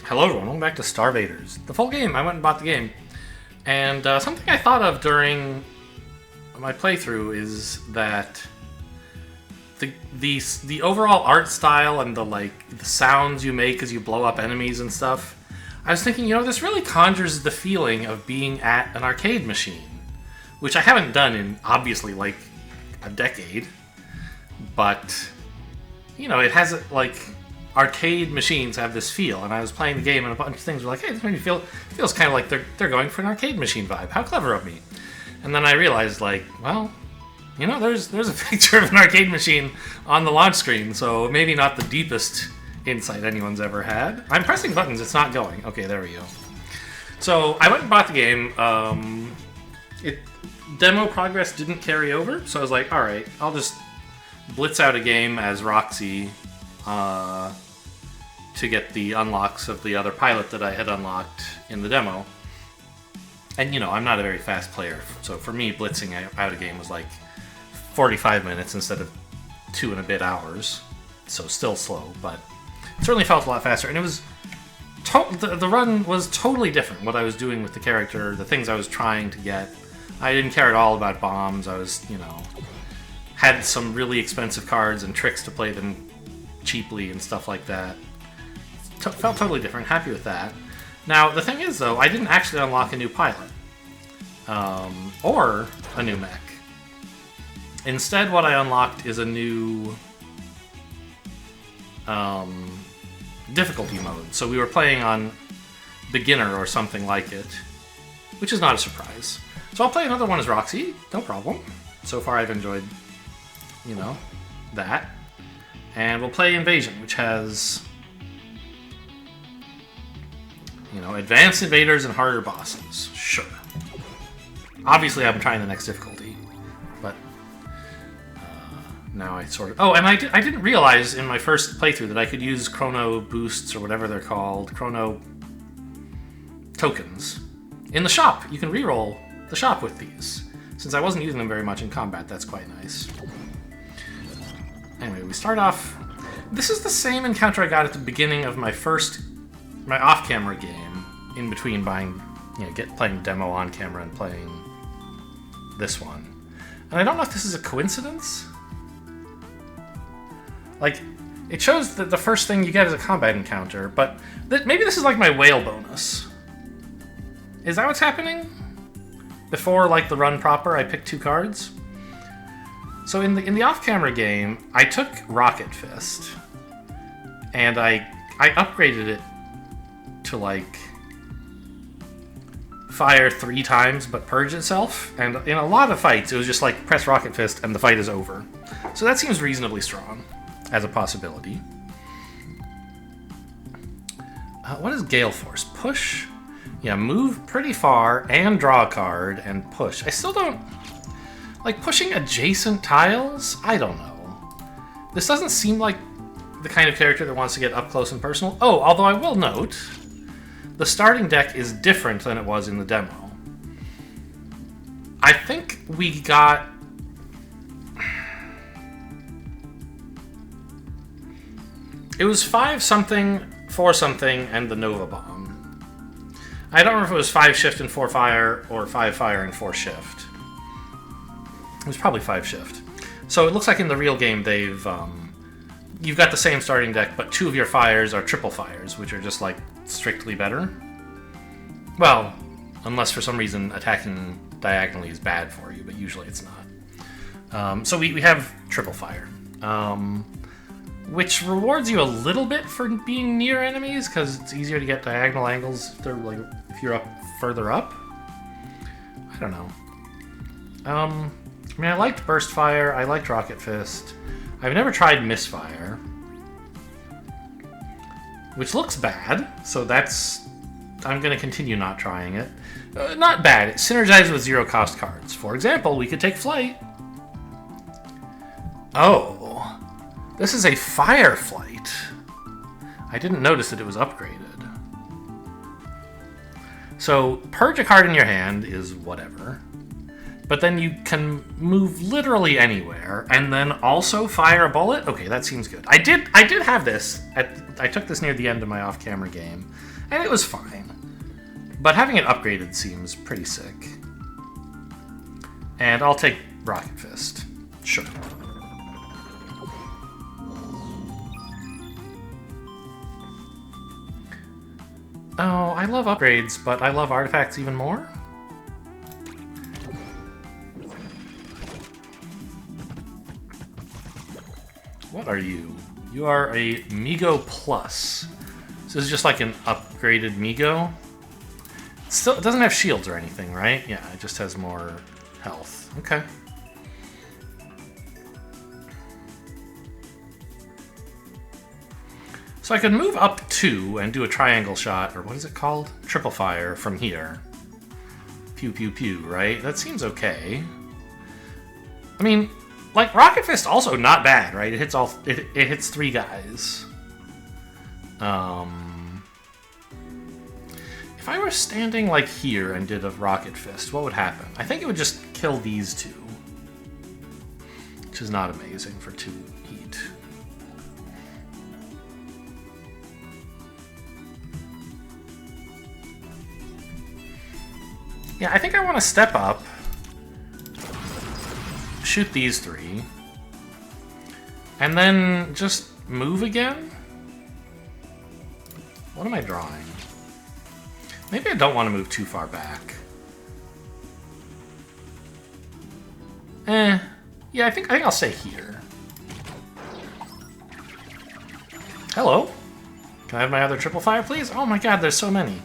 Hello everyone, welcome back to Star Vaders. The full game, I went and bought the game. And something I thought of during my playthrough is that the overall art style and the sounds you make as you blow up enemies and stuff, I was thinking, this really conjures the feeling of being at an arcade machine. Which I haven't done in, obviously, like, a decade. But, it has, arcade machines have this feel, and I was playing the game, and a bunch of things were like, hey, this made me feels kind of like they're going for an arcade machine vibe. How clever of me. And then I realized, there's a picture of an arcade machine on the launch screen, so maybe not the deepest insight anyone's ever had. I'm pressing buttons, it's not going. Okay, there we go. So, I went and bought the game. Demo progress didn't carry over, so I was like, alright, I'll just blitz out a game as Roxy, to get the unlocks of the other pilot that I had unlocked in the demo. And, I'm not a very fast player, so for me, blitzing out a game was like 45 minutes instead of 2 and a bit hours. So still slow, but it certainly felt a lot faster. And it was... the run was totally different, what I was doing with the character, the things I was trying to get. I didn't care at all about bombs. I was, had some really expensive cards and tricks to play them cheaply and stuff like that. Felt totally different. Happy with that. Now, the thing is, though, I didn't actually unlock a new pilot. Or a new mech. Instead, what I unlocked is a new difficulty mode. So we were playing on beginner or something like it, which is not a surprise. So I'll play another one as Roxy, no problem. So far I've enjoyed, that. And we'll play Invasion, which has, advanced invaders and harder bosses. Sure. Obviously I'm trying the next difficulty, but now I sort of... Oh, and I didn't realize in my first playthrough that I could use chrono boosts, or whatever they're called, chrono tokens. In the shop, you can reroll the shop with these. Since I wasn't using them very much in combat, that's quite nice. Anyway, we start off... This is the same encounter I got at the beginning of my off-camera game, in between playing the demo on camera and playing this one. And I don't know if this is a coincidence. It shows that the first thing you get is a combat encounter, but maybe this is like my whale bonus. Is that what's happening? Before, the run proper, I picked 2 cards. So in the off-camera game, I took Rocket Fist, and I upgraded it to, fire 3 times but purge itself, and in a lot of fights, it was just press Rocket Fist and the fight is over. So that seems reasonably strong as a possibility. What is Gale Force? Push... Yeah, move pretty far and draw a card and push. I still don't... pushing adjacent tiles? I don't know. This doesn't seem like the kind of character that wants to get up close and personal. Oh, although I will note, the starting deck is different than it was in the demo. I think we got... It was 5-something, 4-something, and the Nova Bomb. I don't remember if it was 5 shift and 4 fire, or 5 fire and 4 shift. It was probably 5 shift. So it looks like in the real game they've... you've got the same starting deck, but 2 of your fires are triple fires, which are just, strictly better. Well, unless for some reason attacking diagonally is bad for you, but usually it's not. So we have triple fire. Which rewards you a little bit for being near enemies, because it's easier to get diagonal angles if you're up further up. I don't know. I liked Burst Fire, I liked Rocket Fist. I've never tried Misfire, which looks bad, so I'm going to continue not trying it. Not bad, it synergizes with zero-cost cards. For example, we could take Flight. Oh. This is a Fire Flight. I didn't notice that it was upgraded. So, purge a card in your hand is whatever. But then you can move literally anywhere, and then also fire a bullet? Okay, that seems good. I did have this. I took this near the end of my off-camera game, And it was fine. But having it upgraded seems pretty sick. And I'll take Rocket Fist. Sure. Oh, I love upgrades, but I love artifacts even more. What are you? You are a Migo Plus. So this is just like an upgraded Migo. Still, it doesn't have shields or anything, right? Yeah, it just has more health. Okay. So I could move up 2 and do a triangle shot, or what is it called? Triple fire from here. Pew, pew, pew, right? That seems okay. I mean, like, Rocket Fist also not bad, right? It hits all. It hits 3 guys. If I were standing like here and did a Rocket Fist, what would happen? I think it would just kill these 2, which is not amazing for 2 heat. Yeah, I think I want to step up, shoot these 3, and then just move again? What am I drawing? Maybe I don't want to move too far back. Yeah, I think I'll stay here. Hello? Can I have my other triple fire, please? Oh my god, there's so many.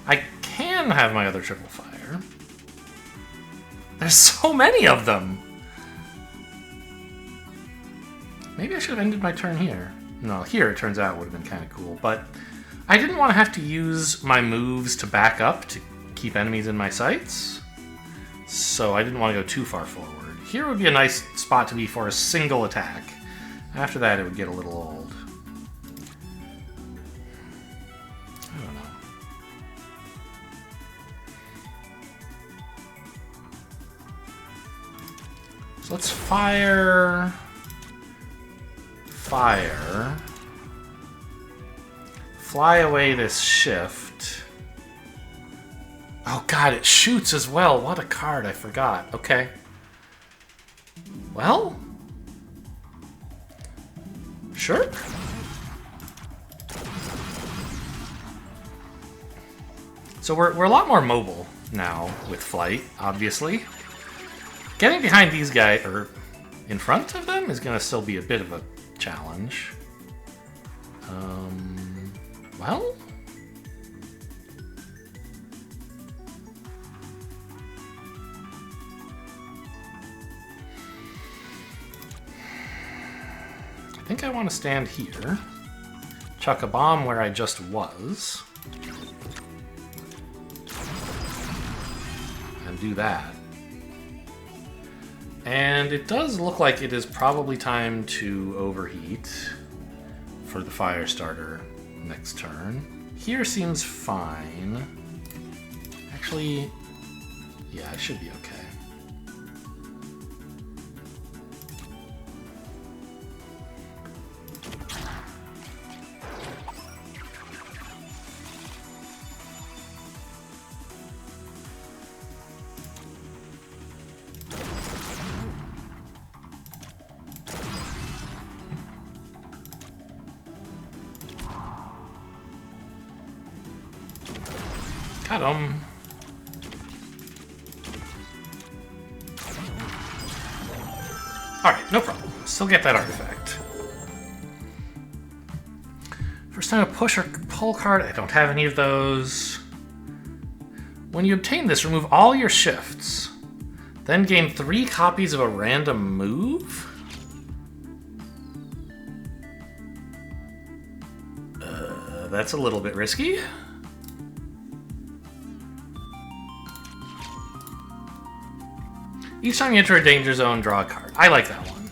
I can have my other triple fire. There's so many of them! Maybe I should have ended my turn here. No, here it turns out would have been kind of cool, but I didn't want to have to use my moves to back up to keep enemies in my sights, so I didn't want to go too far forward. Here would be a nice spot to be for a single attack. After that, it would get a little old. I don't know. So let's fire... Fire. Fly away this shift. Oh god, it shoots as well. What a card, I forgot. Okay. Well? Sure. So we're a lot more mobile now with flight, obviously. Getting behind these guys, or in front of them, is going to still be a bit of a challenge. Well? I think I want to stand here, chuck a bomb where I just was, and do that. And it does look like it is probably time to overheat for the fire starter next turn. Here seems fine. Actually, yeah, it should be okay. Got him. Alright, no problem. Still get that artifact. First time to push or pull card, I don't have any of those. When you obtain this, remove all your shifts. Then gain 3 copies of a random move? That's a little bit risky. Each time you enter a danger zone, draw a card. I like that one.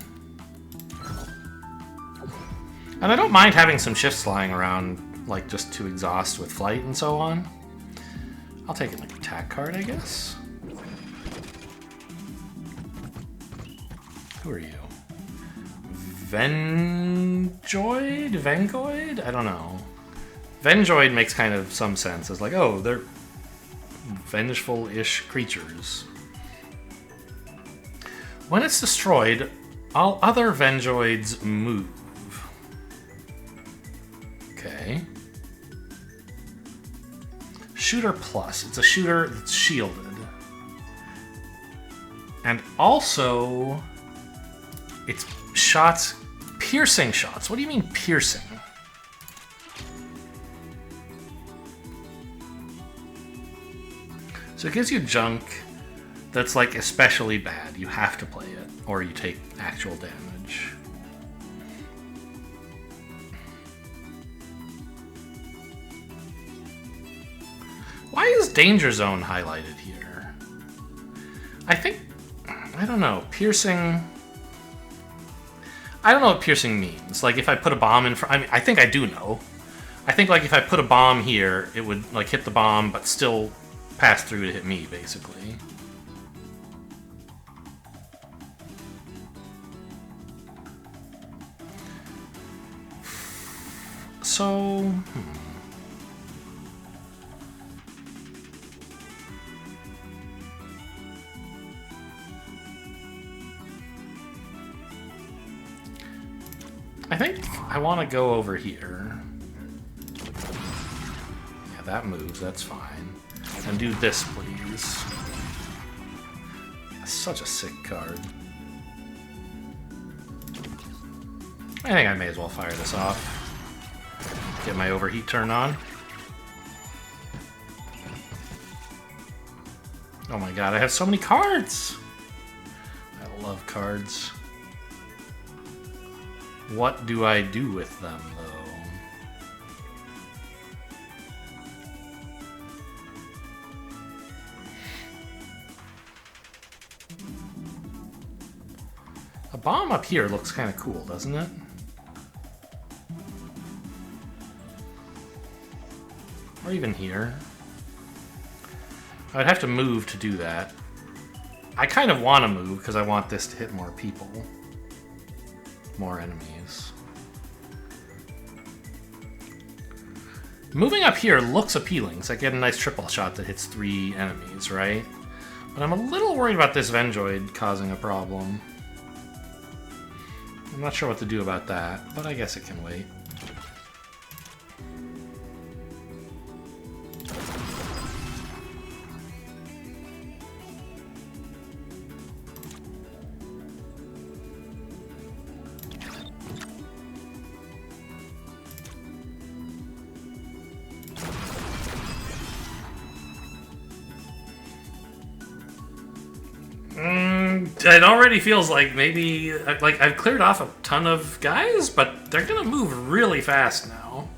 And I don't mind having some shifts lying around, like just to exhaust with flight and so on. I'll take an attack card, I guess. Who are you? Vengoid? I don't know. Vengoid makes kind of some sense. It's like, oh, they're vengeful-ish creatures. When it's destroyed, all other Vengoids move. Okay. Shooter Plus. It's a shooter that's shielded. And also, it's shots, piercing shots. What do you mean piercing? So it gives you junk that's like especially bad. You have to play it, or you take actual damage. Why is Danger Zone highlighted here? I don't know, piercing... I don't know what piercing means. Like, if I put a bomb in front... I think I do know. I think, like, if I put a bomb here, it would, like, hit the bomb, but still pass through to hit me, basically. So... I think I want to go over here. Yeah, that moves, that's fine. And do this, please. That's such a sick card. I think I may as well fire this off. Get my overheat turn on. Oh my god, I have so many cards! I love cards. What do I do with them, though? A bomb up here looks kind of cool, doesn't it? Or even here. I'd have to move to do that. I kind of want to move because I want this to hit more people. More enemies. Moving up here looks appealing, so I get a nice triple shot that hits 3 enemies, right? But I'm a little worried about this Vengoid causing a problem. I'm not sure what to do about that, but I guess it can wait. It already feels like maybe, like, I've cleared off a ton of guys, but they're gonna move really fast now.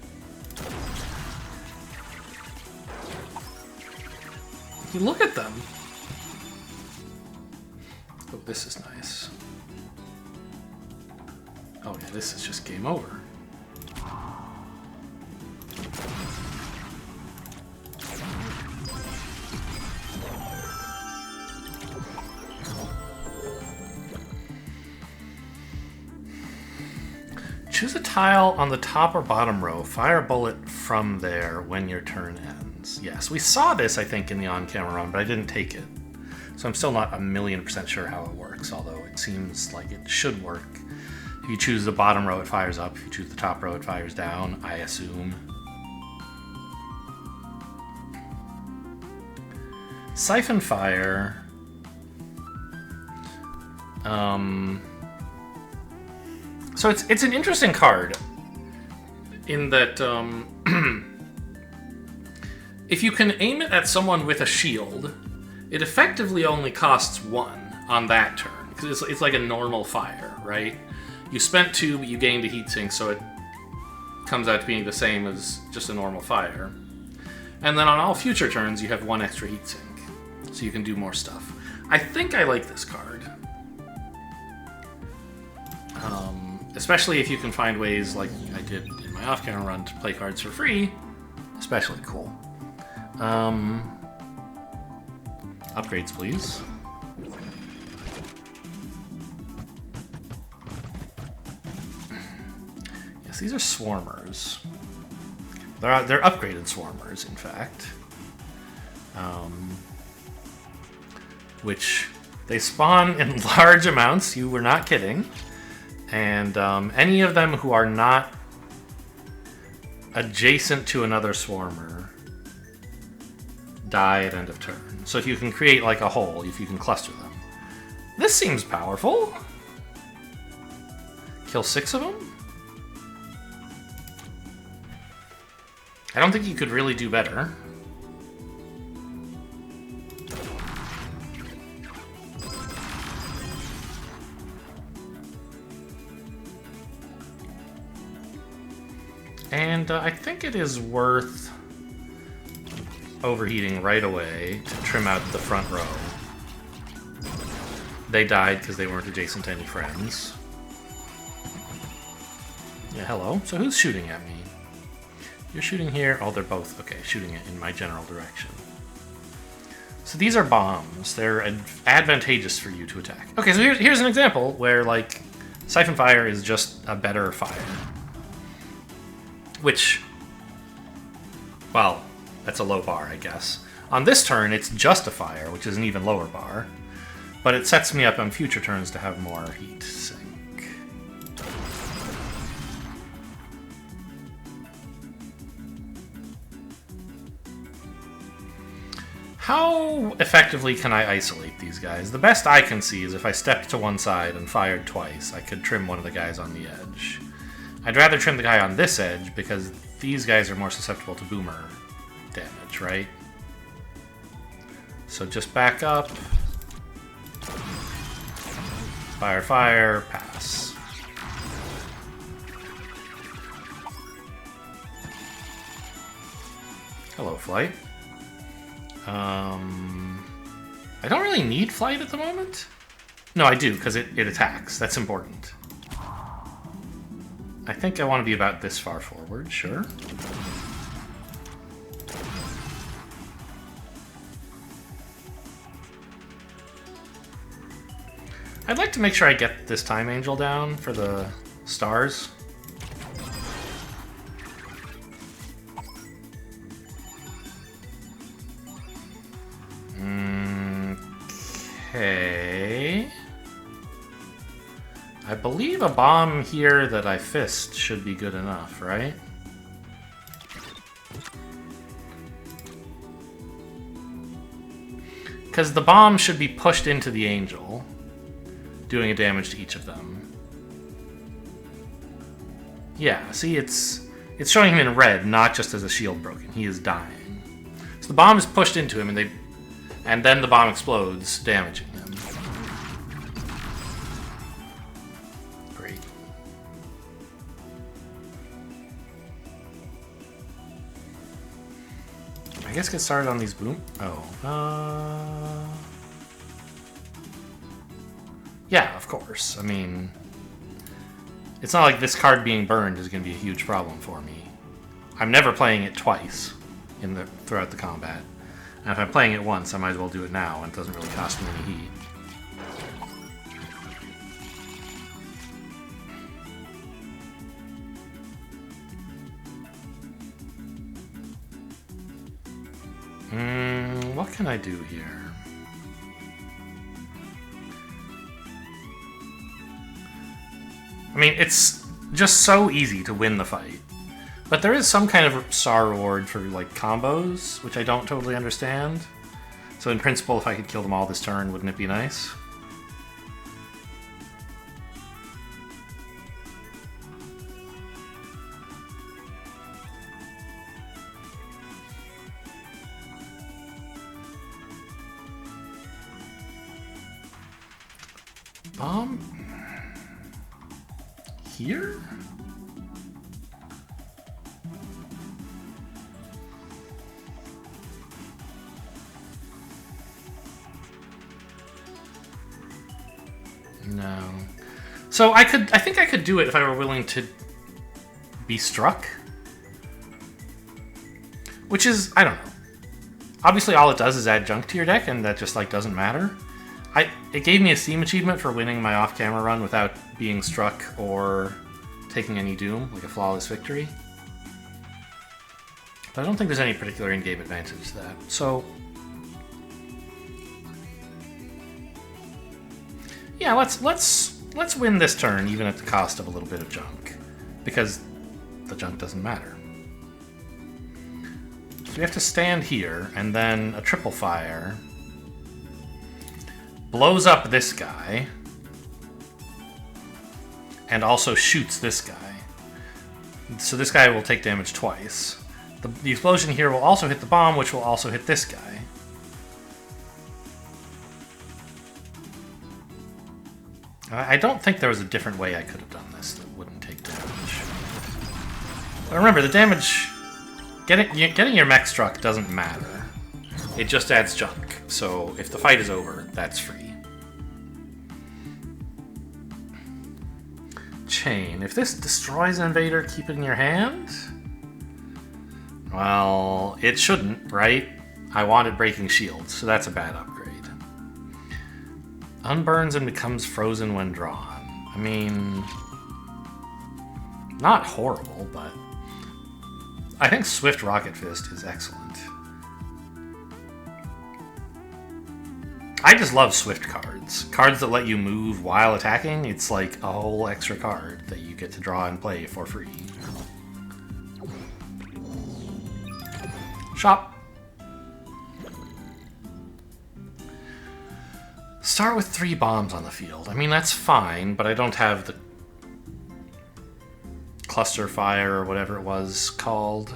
You look at them. Oh, this is nice. Oh yeah, this is just game over. Choose a tile on the top or bottom row. Fire a bullet from there when your turn ends. Yes, we saw this, I think, in the on-camera run, but I didn't take it. So I'm still not 1,000,000% sure how it works, although it seems like it should work. If you choose the bottom row, it fires up. If you choose the top row, it fires down, I assume. Siphon Fire. So it's an interesting card in that if you can aim it at someone with a shield, it effectively only costs 1 on that turn, because it's like a normal fire, right? You spent 2, but you gained a heatsink, so it comes out to being the same as just a normal fire. And then on all future turns, you have 1 extra heatsink, so you can do more stuff. I think I like this card. Especially if you can find ways, like I did in my off-camera run, to play cards for free. Especially cool. Upgrades, please. Yes, these are swarmers. They're upgraded swarmers, in fact. Which they spawn in large amounts. You were not kidding. And any of them who are not adjacent to another swarmer die at end of turn. So if you can create like a hole, if you can cluster them. This seems powerful. Kill 6 of them? I don't think you could really do better. And I think it is worth overheating right away to trim out the front row. They died because they weren't adjacent to any friends. Yeah, hello. So who's shooting at me? You're shooting here. Oh, they're both, okay, shooting it in my general direction. So these are bombs. They're advantageous for you to attack. Okay, so here's an example where, like, Siphon Fire is just a better fire. Which, well, that's a low bar, I guess. On this turn, it's just a fire, which is an even lower bar. But it sets me up on future turns to have more heat sink. How effectively can I isolate these guys? The best I can see is if I stepped to one side and fired twice, I could trim one of the guys on the edge. I'd rather trim the guy on this edge because these guys are more susceptible to boomer damage, right? So just back up. Fire, fire, pass. Hello, flight. I don't really need flight at the moment. No, I do, because it attacks. That's important. I think I want to be about this far forward, sure. I'd like to make sure I get this Time Angel down for the stars. Okay. I believe a bomb here that I fist should be good enough, right? Because the bomb should be pushed into the angel, doing a damage to each of them. Yeah, see, it's showing him in red, not just as a shield broken. He is dying. So the bomb is pushed into him, and then the bomb explodes, damaging him. Great. I guess get started on these boom. Oh, yeah, of course. I mean, it's not like this card being burned is going to be a huge problem for me. I'm never playing it twice throughout the combat. And if I'm playing it once, I might as well do it now, and it doesn't really cost me any heat. What can I do here? I mean, it's just so easy to win the fight. But there is some kind of star reward for, like, combos, which I don't totally understand. So in principle, if I could kill them all this turn, wouldn't it be nice? Bomb? Here? No. So I think I could do it if I were willing to be struck. Which is, I don't know. Obviously all it does is add junk to your deck, and that just, like, doesn't matter. It gave me a Steam achievement for winning my off-camera run without being struck or taking any doom, like a flawless victory. But I don't think there's any particular in-game advantage to that. So yeah, let's win this turn, even at the cost of a little bit of junk, because the junk doesn't matter. So we have to stand here, and then a triple fire blows up this guy, and also shoots this guy. So this guy will take damage twice. The explosion here will also hit the bomb, which will also hit this guy. I don't think there was a different way I could have done this that wouldn't take damage. But remember, the damage... Getting your mech struck doesn't matter. It just adds junk. So if the fight is over, that's free. Chain. If this destroys an invader, keep it in your hand? Well, it shouldn't, right? I wanted breaking shields, so that's a bad upgrade. Unburns and becomes frozen when drawn. I mean, not horrible, but I think Swift Rocket Fist is excellent. I just love Swift cards. Cards that let you move while attacking. It's like a whole extra card that you get to draw and play for free. Shop. Start with 3 bombs on the field. I mean, that's fine, but I don't have the cluster fire or whatever it was called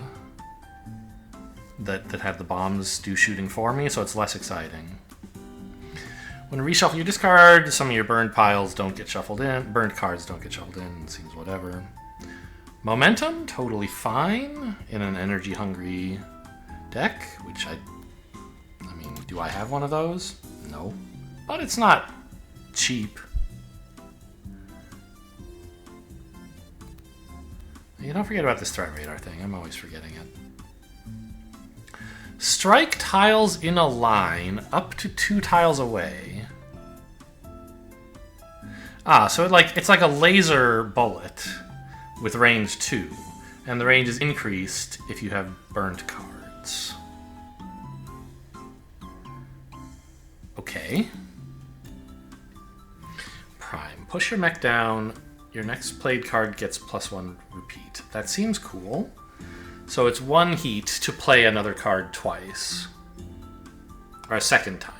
that had the bombs do shooting for me, so it's less exciting. When you reshuffle your discard, some of your burned piles don't get shuffled in. Burned cards don't get shuffled in. It seems whatever. Momentum, totally fine in an energy-hungry deck, which I mean, do I have one of those? No. But it's not cheap. You don't forget about this Star Radar thing. I'm always forgetting it. Strike tiles in a line up to 2 tiles away. Ah, so it's like a laser bullet with range 2. And the range is increased if you have burned cards. Okay. Prime. Push your mech down. Your next played card gets +1 repeat. That seems cool. So it's 1 heat to play another card twice. Or a second time.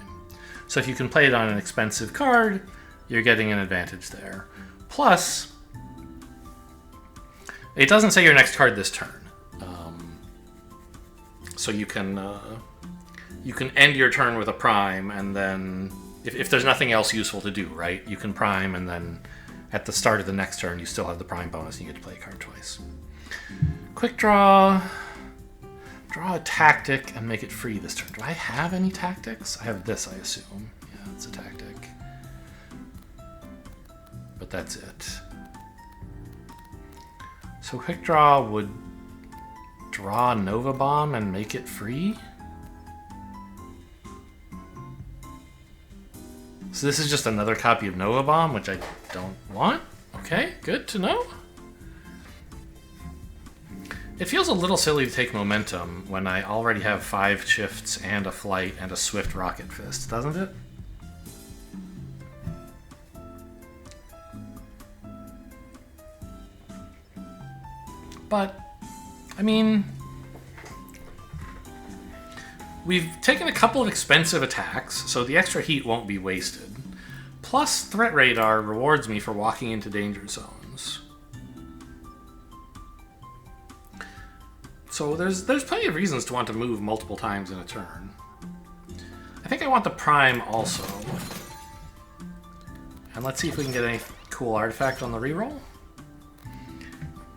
So if you can play it on an expensive card, you're getting an advantage there. Plus, it doesn't say your next card this turn. So you can end your turn with a prime, and then if there's nothing else useful to do, right? You can prime, and then at the start of the next turn, you still have the prime bonus, and you get to play a card twice. Quick draw. Draw a tactic and make it free this turn. Do I have any tactics? I have this, I assume. Yeah, it's a tactic. But that's it. So quick draw would draw Nova Bomb and make it free? So this is just another copy of Nova Bomb, which I don't want? Okay, good to know. It feels a little silly to take momentum when I already have 5 shifts and a flight and a Swift Rocket Fist, doesn't it? But, I mean, we've taken a couple of expensive attacks, so the extra heat won't be wasted. Plus, Threat Radar rewards me for walking into danger zones. So there's plenty of reasons to want to move multiple times in a turn. I think I want the Prime also. And let's see if we can get any cool artifact on the reroll.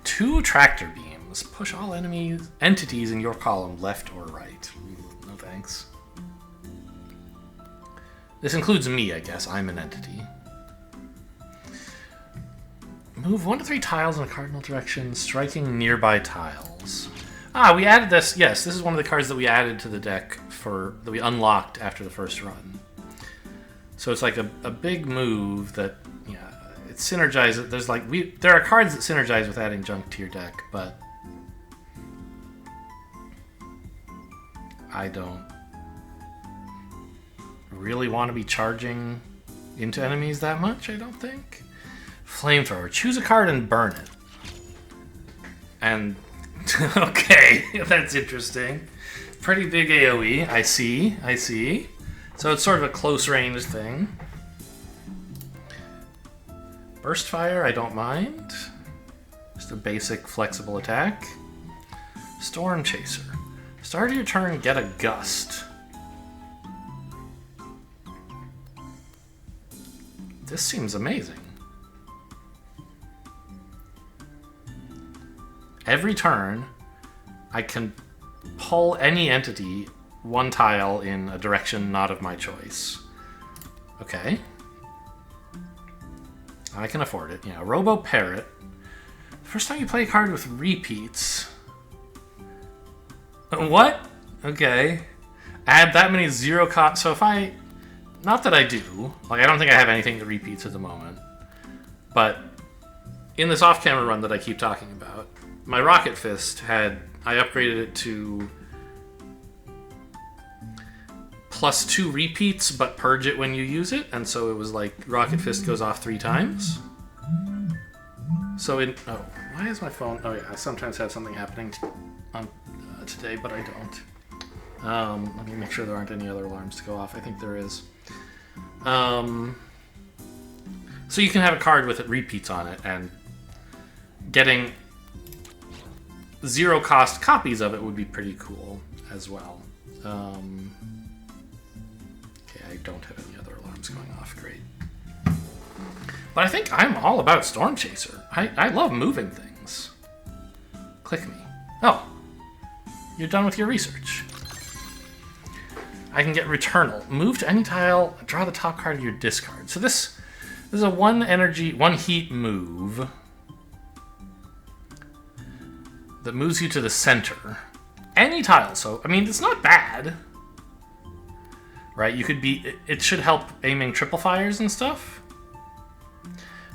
2 tractor beams. Push all entities in your column left or right. No thanks. This includes me, I guess. I'm an entity. Move 1 to 3 tiles in a cardinal direction, striking nearby tiles. Ah, we added this. Yes, this is one of the cards that we added to the deck that we unlocked after the first run. So it's like a big move that, yeah, it synergizes. There are cards that synergize with adding junk to your deck, but I don't really want to be charging into enemies that much, I don't think. Flamethrower. Choose a card and burn it. And, okay, that's interesting. Pretty big AoE, I see. So it's sort of a close range thing. Burst Fire, I don't mind. Just a basic flexible attack. Storm Chaser. Start of your turn, get a Gust. This seems amazing. Every turn, I can pull any entity one tile in a direction not of my choice. Okay. I can afford it. Yeah, Robo Parrot. First time you play a card with repeats. What? Okay. Add that many 0 cost. So if I... Not that I do. Like, I don't think I have anything that repeats at the moment. But in this off-camera run that I keep talking about, my Rocket Fist had... I upgraded it to +2 repeats, but purge it when you use it. And so it was like, Rocket Fist goes off 3 times. So in... Oh, why is my phone... Oh yeah, I sometimes have something happening on today, but I don't. Let me make sure there aren't any other alarms to go off. I think there is. So you can have a card with it repeats on it, and getting 0 cost copies of it would be pretty cool as well. Okay, I don't have any other alarms going off. Great. But I think I'm all about Storm Chaser. I love moving things. Click me. Oh. You're done with your research. I can get Returnal. Move to any tile, draw the top card of your discard. So this is a 1 energy, 1 heat move that moves you to the center. Any tile, so, I mean, it's not bad. Right? You could be, it should help aiming triple fires and stuff.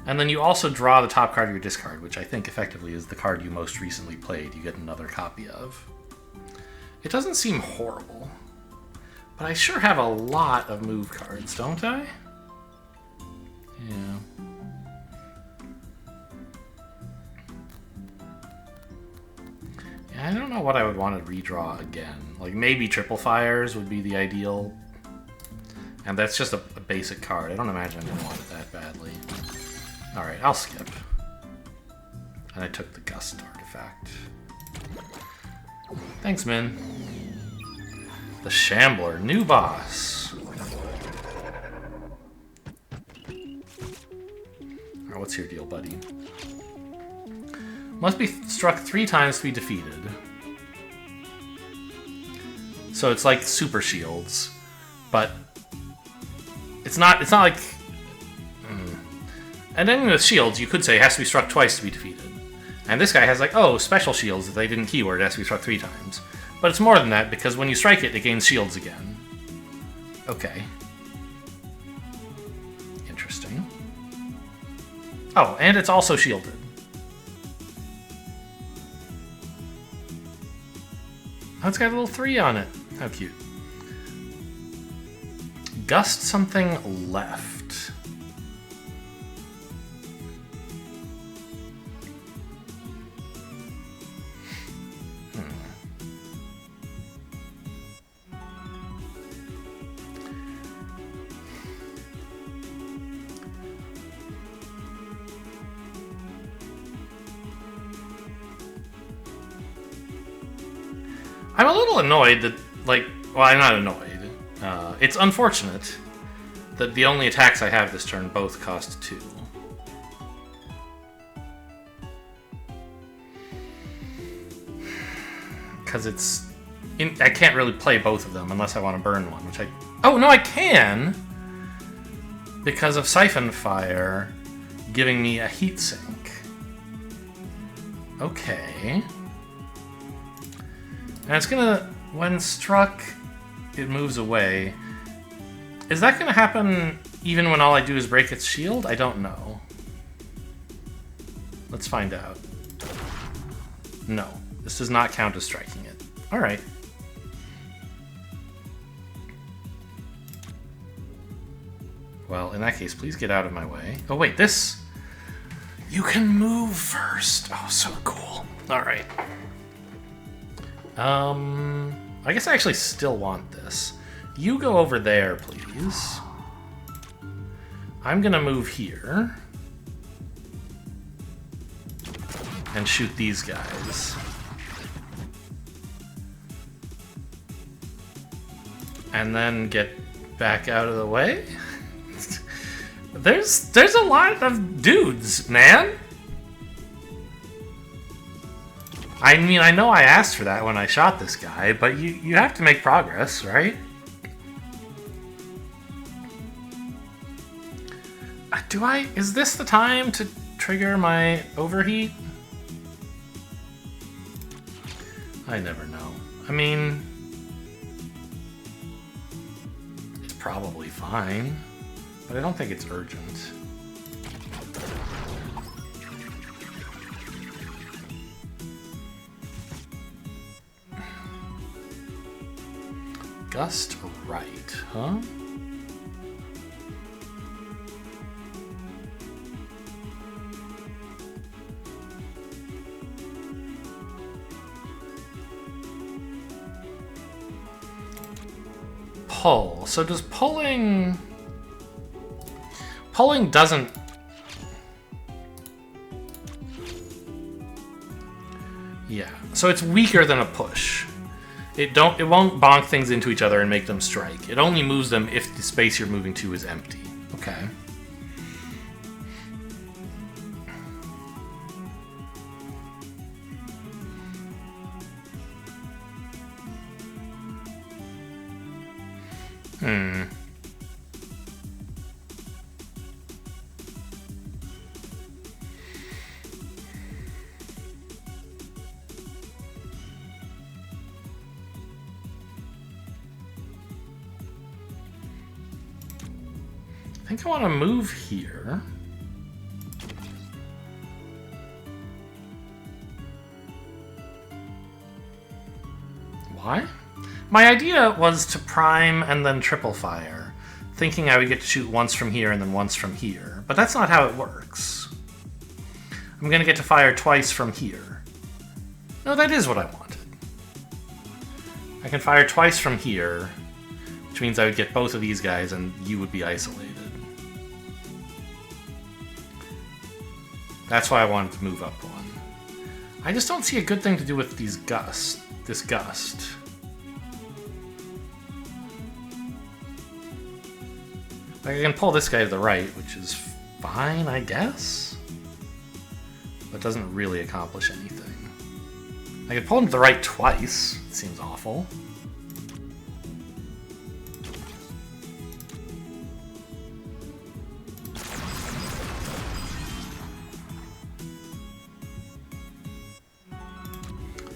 And then you also draw the top card of your discard, which I think effectively is the card you most recently played. You get another copy of. It doesn't seem horrible. But I sure have a lot of move cards, don't I? Yeah. Yeah, I don't know what I would want to redraw again. Like, maybe Triple Fires would be the ideal. And that's just a basic card. I don't imagine I'm going to want it that badly. Alright, I'll skip. And I took the Gust artifact. Thanks, Min. The Shambler, new boss. Alright, what's your deal, buddy? Must be struck 3 times to be defeated. So it's like super shields, but it's not like. And then with shields, you could say it has to be struck twice to be defeated. And this guy has like, oh, special shields that they didn't keyword, it has to be struck 3 times. But it's more than that, because when you strike it, it gains shields again. Okay. Interesting. Oh, and it's also shielded. Oh, it's got a little 3 on it. How cute. Gust something left. I'm a little annoyed that, like, well, I'm not annoyed. It's unfortunate that the only attacks I have this turn both cost 2. Because it's... I can't really play both of them unless I want to burn one, which I... Oh, no, I can! Because of Siphon Fire giving me a heat sink. Okay. And it's gonna, when struck, it moves away. Is that gonna happen even when all I do is break its shield? I don't know. Let's find out. No, this does not count as striking it. Alright. Well, in that case, please get out of my way. Oh, wait, this... You can move first. Oh, so cool. Alright. I guess I actually still want this. You go over there, please. I'm gonna move here. And shoot these guys. And then get back out of the way? There's a lot of dudes, man. I mean, I know I asked for that when I shot this guy, but you have to make progress, right? Is this the time to trigger my overheat? I never know. I mean, it's probably fine, but I don't think it's urgent. Gust right, huh? Pull. So does pulling... Pulling doesn't... Yeah. So it's weaker than a push. It won't bonk things into each other and make them strike. It only moves them if the space you're moving to is empty. Okay. I think I want to move here. Why? My idea was to prime and then triple fire, thinking I would get to shoot once from here and then once from here. But that's not how it works. I'm going to get to fire twice from here. No, that is what I wanted. I can fire twice from here, which means I would get both of these guys and you would be isolated. That's why I wanted to move up one. I just don't see a good thing to do with this gust. Like, I can pull this guy to the right, which is fine, I guess? But doesn't really accomplish anything. I can pull him to the right twice. It seems awful.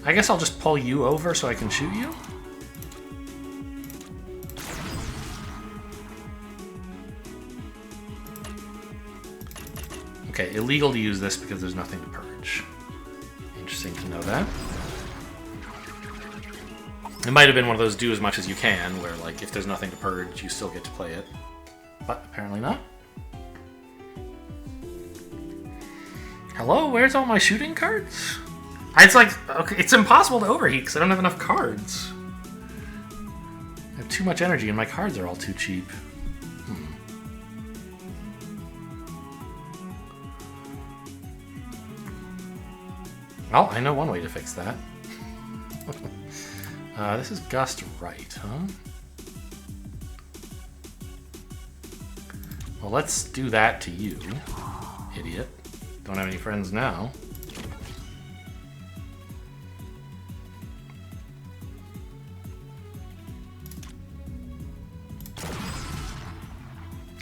I guess I'll just pull you over so I can shoot you? Okay, illegal to use this because there's nothing to purge. Interesting to know that. It might have been one of those do as much as you can, where, like, if there's nothing to purge, you still get to play it. But apparently not. Hello, where's all my shooting cards? It's like, okay, it's impossible to overheat because I don't have enough cards. I have too much energy and my cards are all too cheap. Well, I know one way to fix that. This is gust right, huh? Well, let's do that to you, idiot. Don't have any friends now.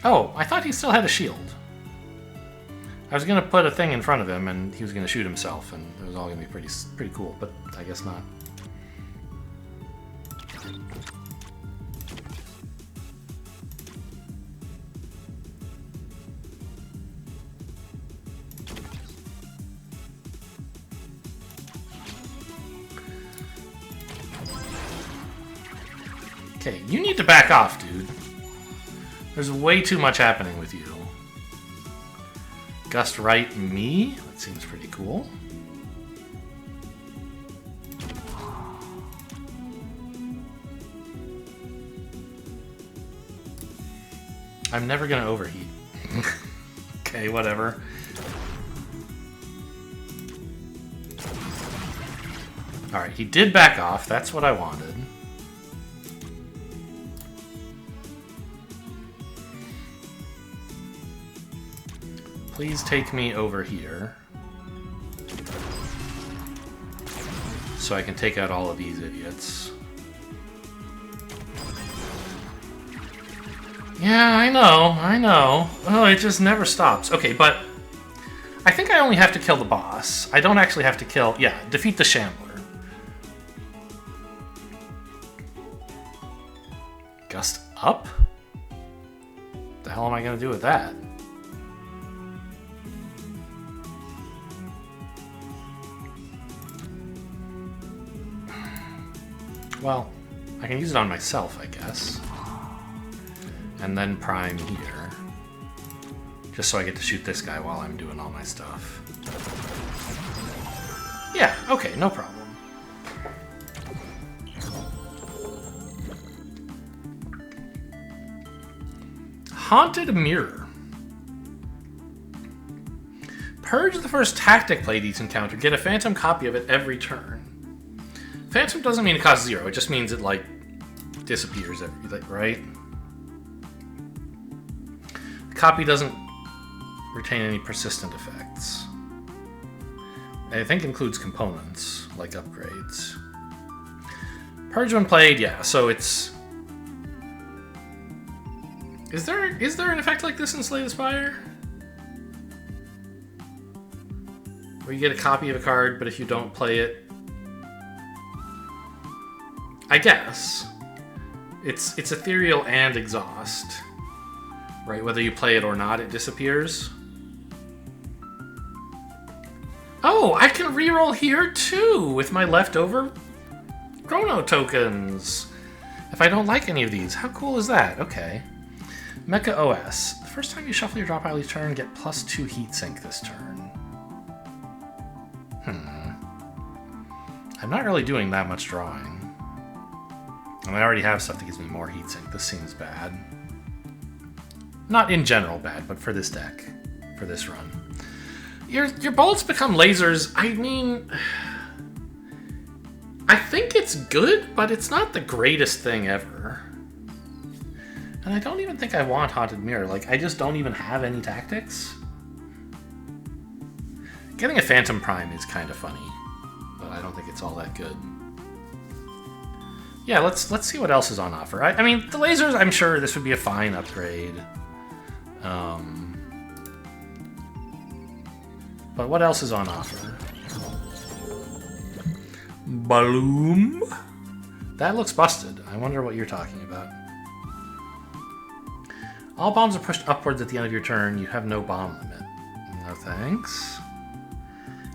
Oh, I thought he still had a shield. I was gonna put a thing in front of him and he was gonna shoot himself and it was all gonna be pretty cool, but I guess not. Okay, you need to back off, dude. There's way too much happening with you. Gust right me? That seems pretty cool. I'm never gonna overheat. Okay, whatever. Alright, he did back off. That's what I wanted. Please take me over here. So I can take out all of these idiots. Yeah, I know. Oh, it just never stops. Okay, but I think I only have to kill the boss. I don't actually have to kill... Yeah, defeat the Shambler. Gust up? What the hell am I going to do with that? Well, I can use it on myself, I guess. And then prime here. Just so I get to shoot this guy while I'm doing all my stuff. Yeah, okay, no problem. Haunted Mirror. Purge the first tactic blade each encounter. Get a phantom copy of it every turn. Phantom doesn't mean it costs 0. It just means it, like, disappears every, right? Copy doesn't retain any persistent effects. I think includes components, like upgrades. Purge when played, yeah, so it's... Is there an effect like this in Slay the Spire? Where you get a copy of a card, but if you don't play it... I guess. It's ethereal and exhaust. Right, whether you play it or not, it disappears. Oh, I can reroll here too with my leftover chrono tokens. If I don't like any of these, how cool is that? Okay. Mecha OS. The first time you shuffle your draw pile each turn, get +2 heatsink this turn. I'm not really doing that much drawing. And I already have stuff that gives me more heatsink. This seems bad. Not in general bad, but for this deck. For this run. Your bullets become lasers. I mean... I think it's good, but it's not the greatest thing ever. And I don't even think I want Haunted Mirror. Like, I just don't even have any tactics. Getting a Phantom Prime is kind of funny. But I don't think it's all that good. Yeah, let's see what else is on offer. I mean, the lasers, I'm sure this would be a fine upgrade. But what else is on offer? Bloom? That looks busted. I wonder what you're talking about. All bombs are pushed upwards at the end of your turn. You have no bomb limit. No thanks.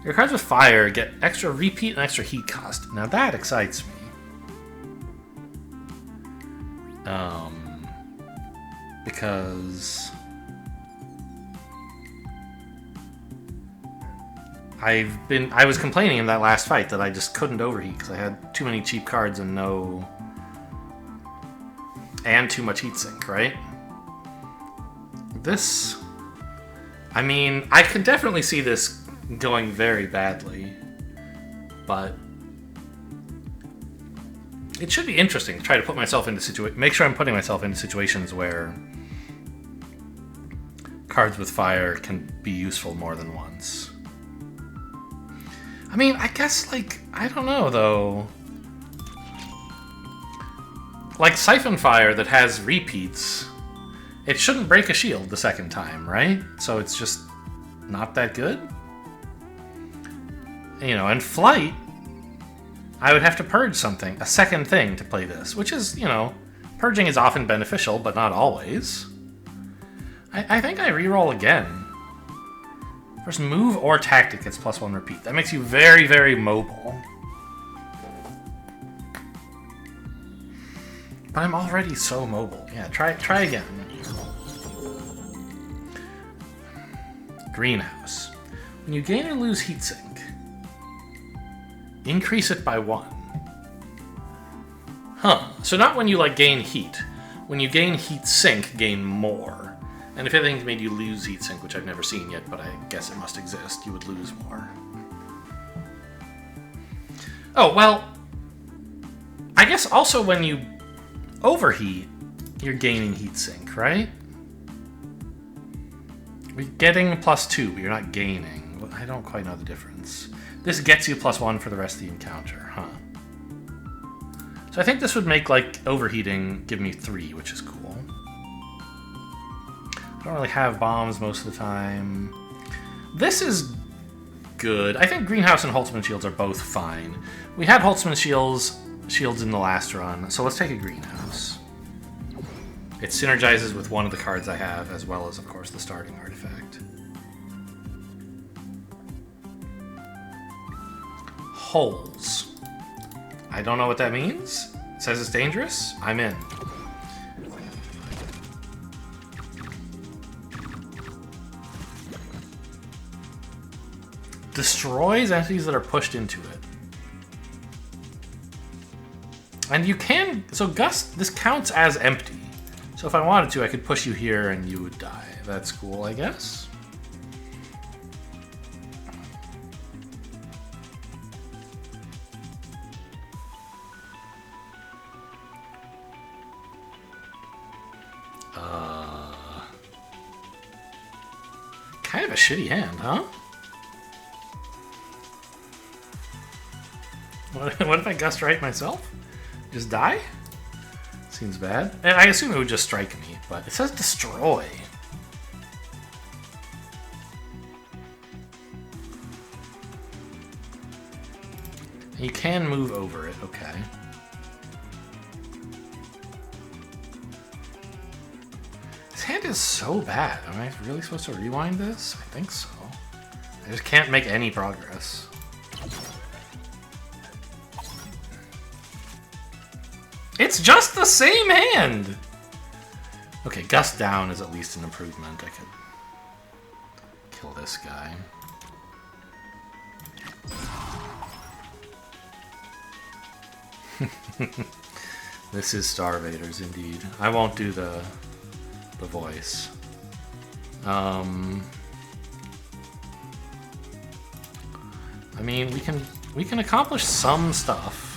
Your cards with fire get extra repeat and extra heat cost. Now that excites me. Because I was complaining in that last fight that I just couldn't overheat because I had too many cheap cards and too much heatsink, right? This, I mean, I could definitely see this going very badly, but it should be interesting to try to put myself into make sure I'm putting myself into situations where cards with fire can be useful more than once. I mean, I guess, like, I don't know, though. Like Siphon Fire that has repeats, it shouldn't break a shield the second time, right? So it's just not that good? You know, and Flight, I would have to purge something, a second thing to play this, which is, you know, purging is often beneficial, but not always. I think I reroll again. First move or tactic gets +1 repeat. That makes you very, very mobile. But I'm already so mobile. Yeah, try again. Greenhouse. When you gain or lose heatsink, increase it by 1. Huh. So not when you, like, gain heat. When you gain heatsink, gain more. And if anything made you lose heatsink, which I've never seen yet, but I guess it must exist, you would lose more. Oh, well, I guess also when you overheat, you're gaining heatsink, right? You're getting +2, but you're not gaining. Well, I don't quite know the difference. This gets you +1 for the rest of the encounter, huh? So I think this would make, like, overheating give me 3, which is cool. I don't really have bombs most of the time. This is good. I think Greenhouse and Holtzman shields are both fine. We had Holtzman shields in the last run, so let's take a Greenhouse. It synergizes with one of the cards I have, as well as, of course, the starting artifact. Holes. I don't know what that means. It says it's dangerous. I'm in. Destroys entities that are pushed into it. And you can... So Gust, this counts as empty. So if I wanted to, I could push you here and you would die. That's cool, I guess. Kind of a shitty hand, huh? What if I Gust right myself? Just die? Seems bad. And I assume it would just strike me, but it says destroy. You can move over it, okay. This hand is so bad. Am I really supposed to rewind this? I think so. I just can't make any progress. It's just the same hand! Okay, Gust down is at least an improvement. I could kill this guy. This is Star Vaders, indeed. I won't do the voice. I mean, we can accomplish some stuff.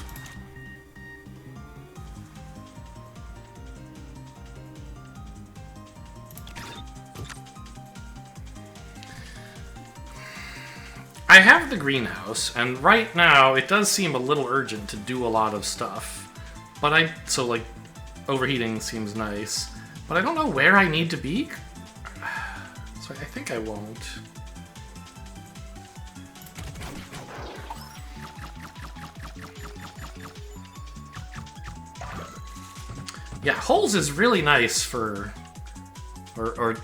I have the Greenhouse, and right now it does seem a little urgent to do a lot of stuff. But so like, overheating seems nice. But I don't know where I need to be. So I think I won't. Yeah, Holes is really nice for... Or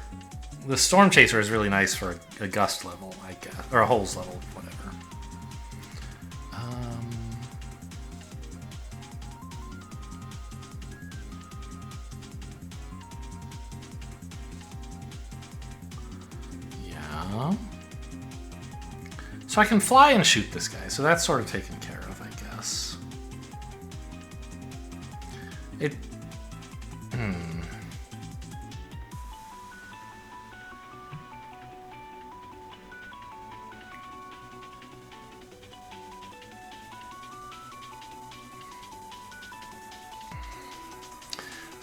the Storm Chaser is really nice for a Gust level, I guess. Or a Holes level, whatever. Yeah. So I can fly and shoot this guy, so that's sort of taken care of, I guess.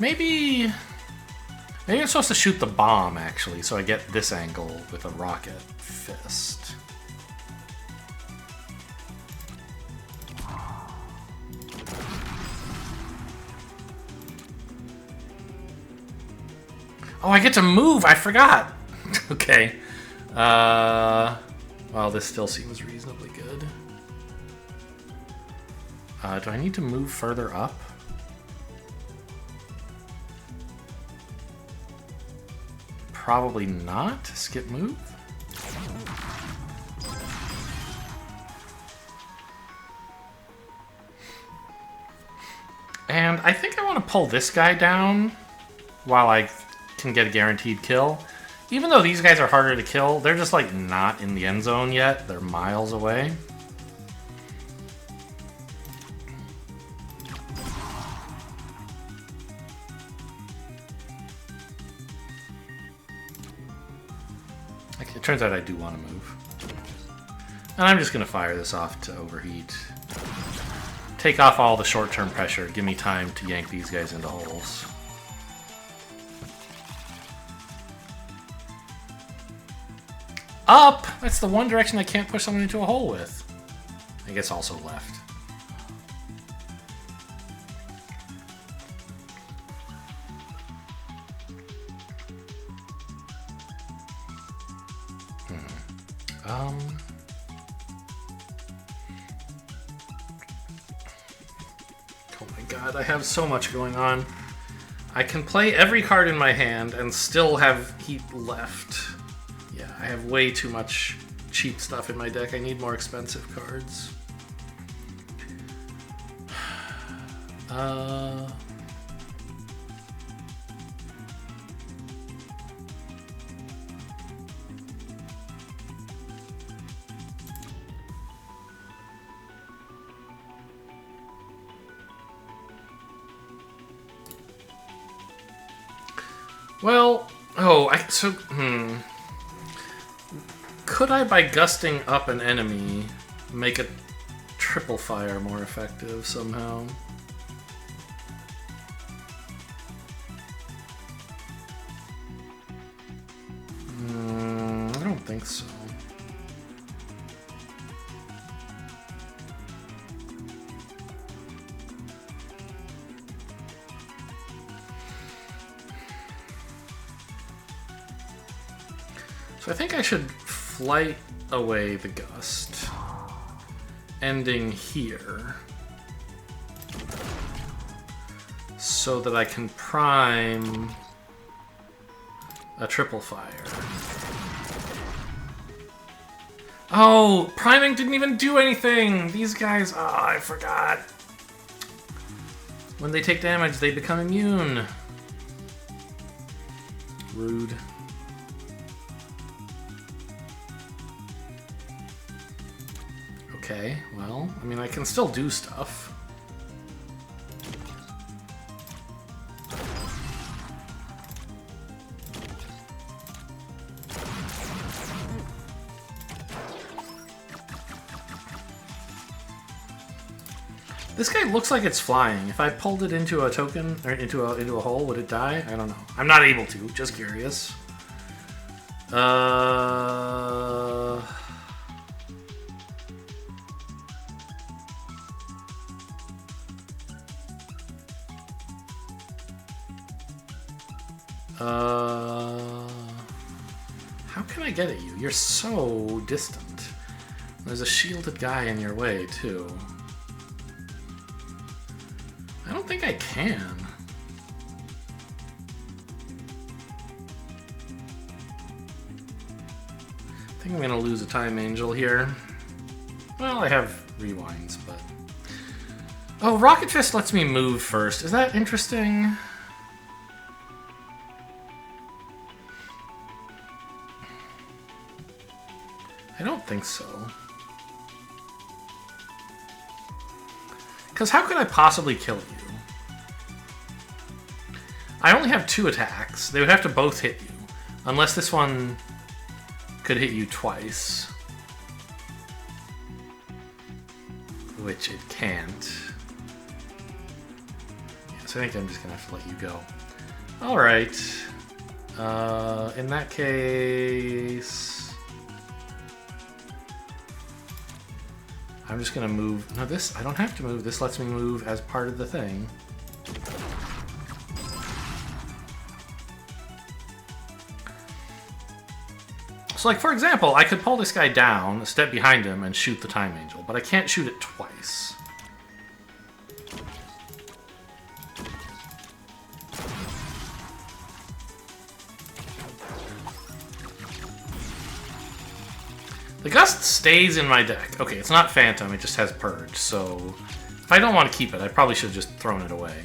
Maybe I'm supposed to shoot the bomb, actually, so I get this angle with a rocket fist. Oh, I get to move! I forgot! Okay. Well, this still seems reasonably good. Do I need to move further up? Probably not. Skip move. And I think I want to pull this guy down while I can get a guaranteed kill. Even though these guys are harder to kill, they're just like not in the end zone yet. They're miles away. It turns out I do want to move. And I'm just going to fire this off to overheat. Take off all the short-term pressure. Give me time to yank these guys into holes. Up! That's the one direction I can't push someone into a hole with. I guess also left. Oh my god, I have so much going on. I can play every card in my hand and still have heat left. Yeah, I have way too much cheap stuff in my deck. I need more expensive cards. Well, could I, by gusting up an enemy, make a triple fire more effective somehow? I don't think so. So I think I should flight away the gust, ending here, so that I can prime a triple fire. Oh, priming didn't even do anything! These guys, oh, I forgot. When they take damage, they become immune. Rude. Okay, well, I mean, I can still do stuff. This guy looks like it's flying. If I pulled it into a token, or into a hole, would it die? I don't know. I'm not able to, just curious. How can I get at you? You're so distant. There's a shielded guy in your way, too. I don't think I can. I think I'm gonna lose a Time Angel here. Well, I have rewinds, but... Oh, Rocket Fist lets me move first. Is that interesting? I don't think so. Because how could I possibly kill you? I only have 2 attacks. They would have to both hit you. Unless this one could hit you twice. Which it can't. Yeah, so I think I'm just going to have to let you go. Alright. In that case... I'm just gonna move. No, this, I don't have to move. This lets me move as part of the thing. So, like, for example, I could pull this guy down, step behind him, and shoot the Time Angel, but I can't shoot it twice. The Gust stays in my deck. Okay, it's not Phantom, it just has Purge, so if I don't want to keep it, I probably should have just thrown it away.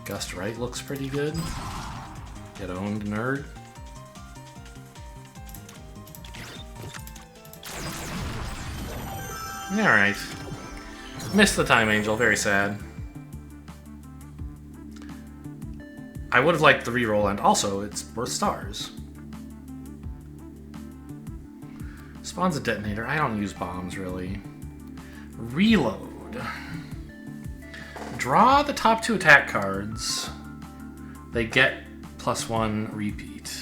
Gust right looks pretty good. Get owned, nerd. Alright. Missed the Time Angel, very sad. I would have liked the reroll, and also, it's worth stars. Spawns a detonator. I don't use bombs, really. Reload. Draw the top 2 attack cards. They get +1 repeat.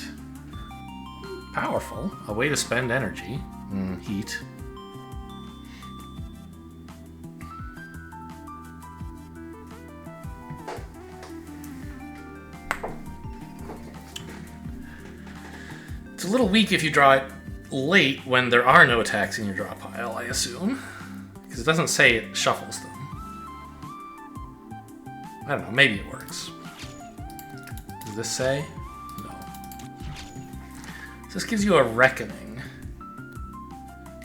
Powerful. A way to spend energy. Heat. It's a little weak if you draw it late when there are no attacks in your draw pile, I assume. Because it doesn't say it shuffles them. I don't know, maybe it works. Does this say? No. So this gives you a Reckoning.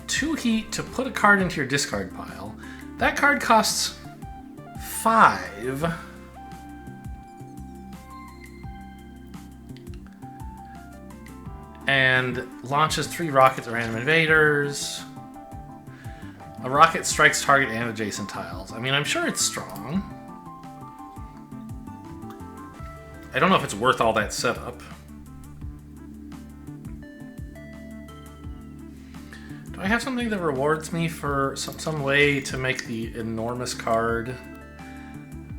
2 heat to put a card into your discard pile. That card costs 5. And launches 3 rockets at random invaders. A rocket strikes target and adjacent tiles. I mean, I'm sure it's strong. I don't know if it's worth all that setup. Do I have something that rewards me for some way to make the enormous card?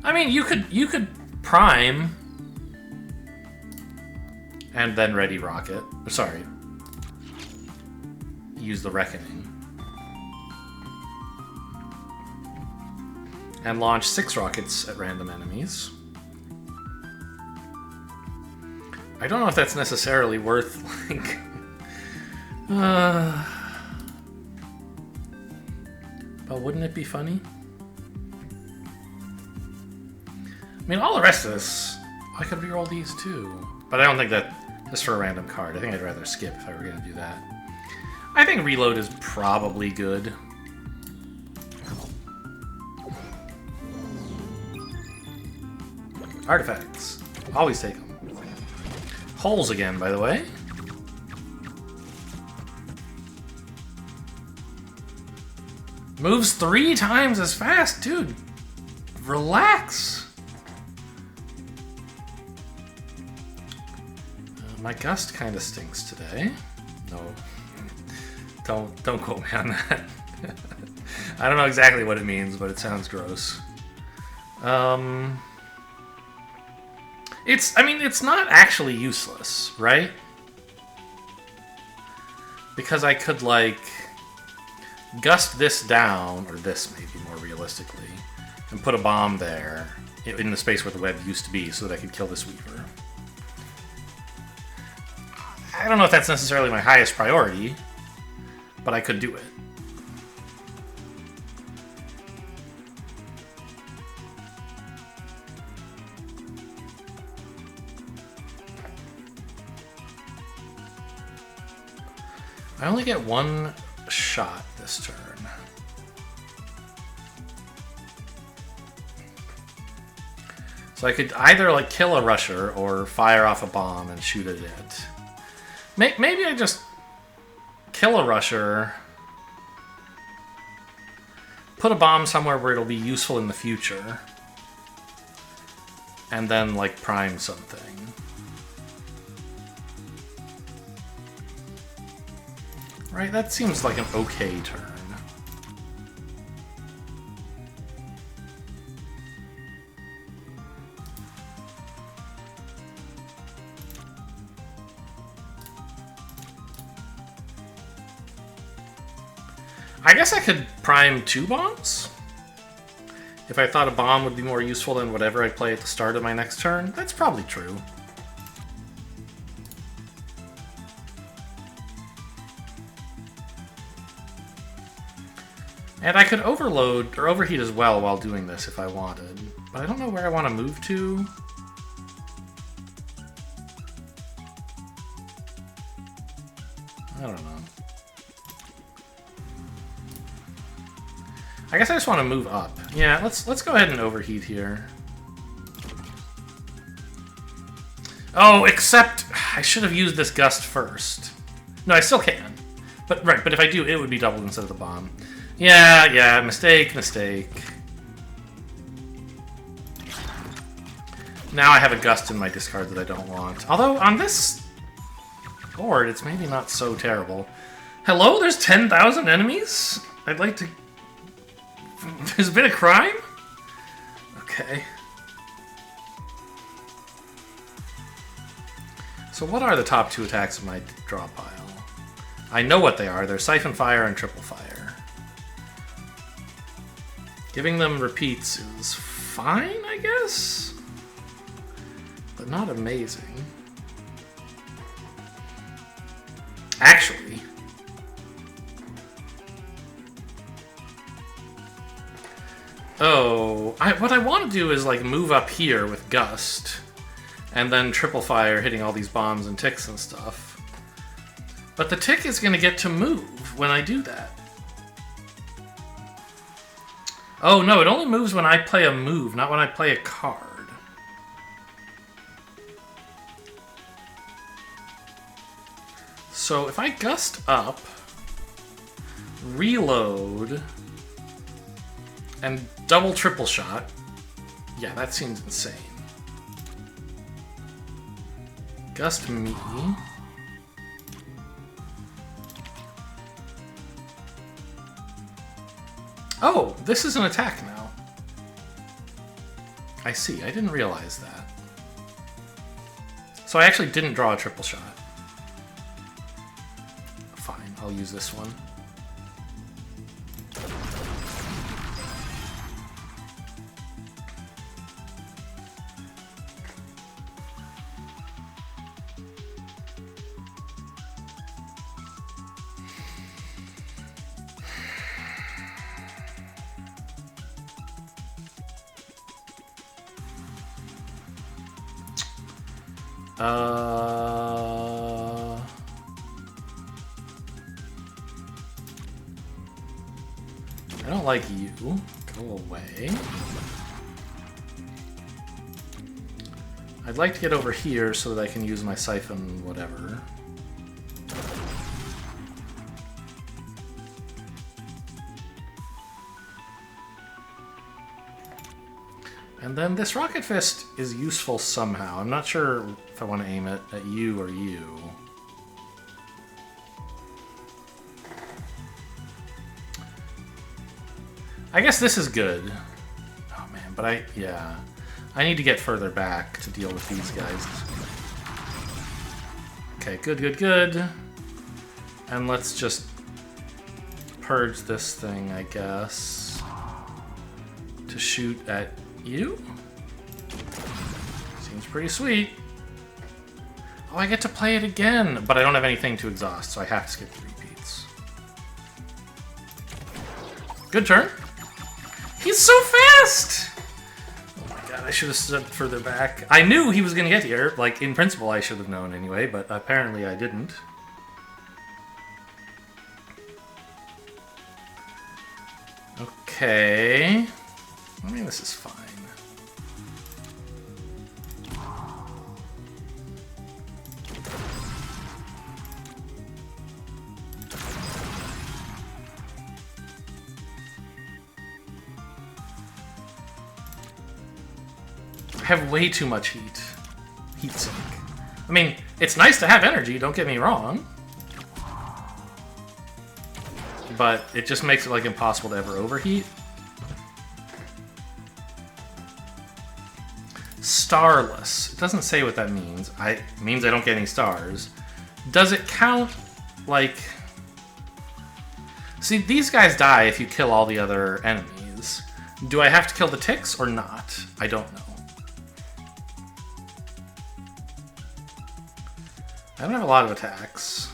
I mean, you could prime and then ready rocket. Sorry. Use the Reckoning. And launch 6 rockets at random enemies. I don't know if that's necessarily worth, like... But wouldn't it be funny? I mean, all the rest of this, I could reroll these too. But I don't think that... Just for a random card. I think I'd rather skip if I were going to do that. I think reload is probably good. Artifacts. Always take them. Holes again, by the way. Moves 3 times as fast, dude. Relax. My gust kind of stinks today. No, don't quote me on that. I don't know exactly what it means, but it sounds gross. It's not actually useless, right? Because I could, like, gust this down, or this maybe more realistically, and put a bomb there in the space where the web used to be so that I could kill this Weaver. I don't know if that's necessarily my highest priority, but I could do it. I only get 1 shot this turn. So I could either, like, kill a rusher or fire off a bomb and shoot at it. Maybe I just kill a rusher, put a bomb somewhere where it'll be useful in the future, and then, like, prime something. Right, that seems like an okay turn. I guess I could prime 2 bombs? If I thought a bomb would be more useful than whatever I play at the start of my next turn. That's probably true. And I could overload, or overheat as well while doing this if I wanted. But I don't know where I want to move to. I don't know. I guess I just want to move up. Yeah, let's go ahead and overheat here. Oh, except I should have used this gust first. No, I still can. But right, but if I do, it would be doubled instead of the bomb. Yeah, mistake. Now I have a gust in my discard that I don't want. Although, on this board, it's maybe not so terrible. Hello? There's 10,000 enemies? I'd like to... There's been a crime? Okay. So what are the top 2 attacks of my draw pile? I know what they are. They're Siphon Fire and Triple Fire. Giving them repeats is fine, I guess? But not amazing. Actually... Oh, what I want to do is like move up here with Gust, and then Triple Fire hitting all these bombs and ticks and stuff. But the tick is going to get to move when I do that. Oh no, it only moves when I play a move, not when I play a card. So if I Gust up, reload, and double triple shot, yeah, that seems insane. Gust me. Oh, this is an attack now. I see, I didn't realize that. So I actually didn't draw a triple shot. Fine, I'll use this one. I don't like you. Go away. I'd like to get over here so that I can use my Siphon whatever. And then this Rocket Fist is useful somehow. I'm not sure if I want to aim it at you or you. I guess this is good. Oh man, but I need to get further back to deal with these guys. Okay, good. And let's just purge this thing, I guess, to shoot at you? Seems pretty sweet. Oh, I get to play it again, but I don't have anything to exhaust, so I have to skip the repeats. Good turn. He's so fast! Oh my god, I should have stood further back. I knew he was going to get here. Like, in principle, I should have known anyway, but apparently I didn't. Okay. I mean, this is fine. I have way too much heat. Heat sink. I mean, it's nice to have energy, don't get me wrong. But it just makes it like impossible to ever overheat. Starless. It doesn't say what that means. It means I don't get any stars. Does it count, like... See, these guys die if you kill all the other enemies. Do I have to kill the ticks or not? I don't know. I don't have a lot of attacks.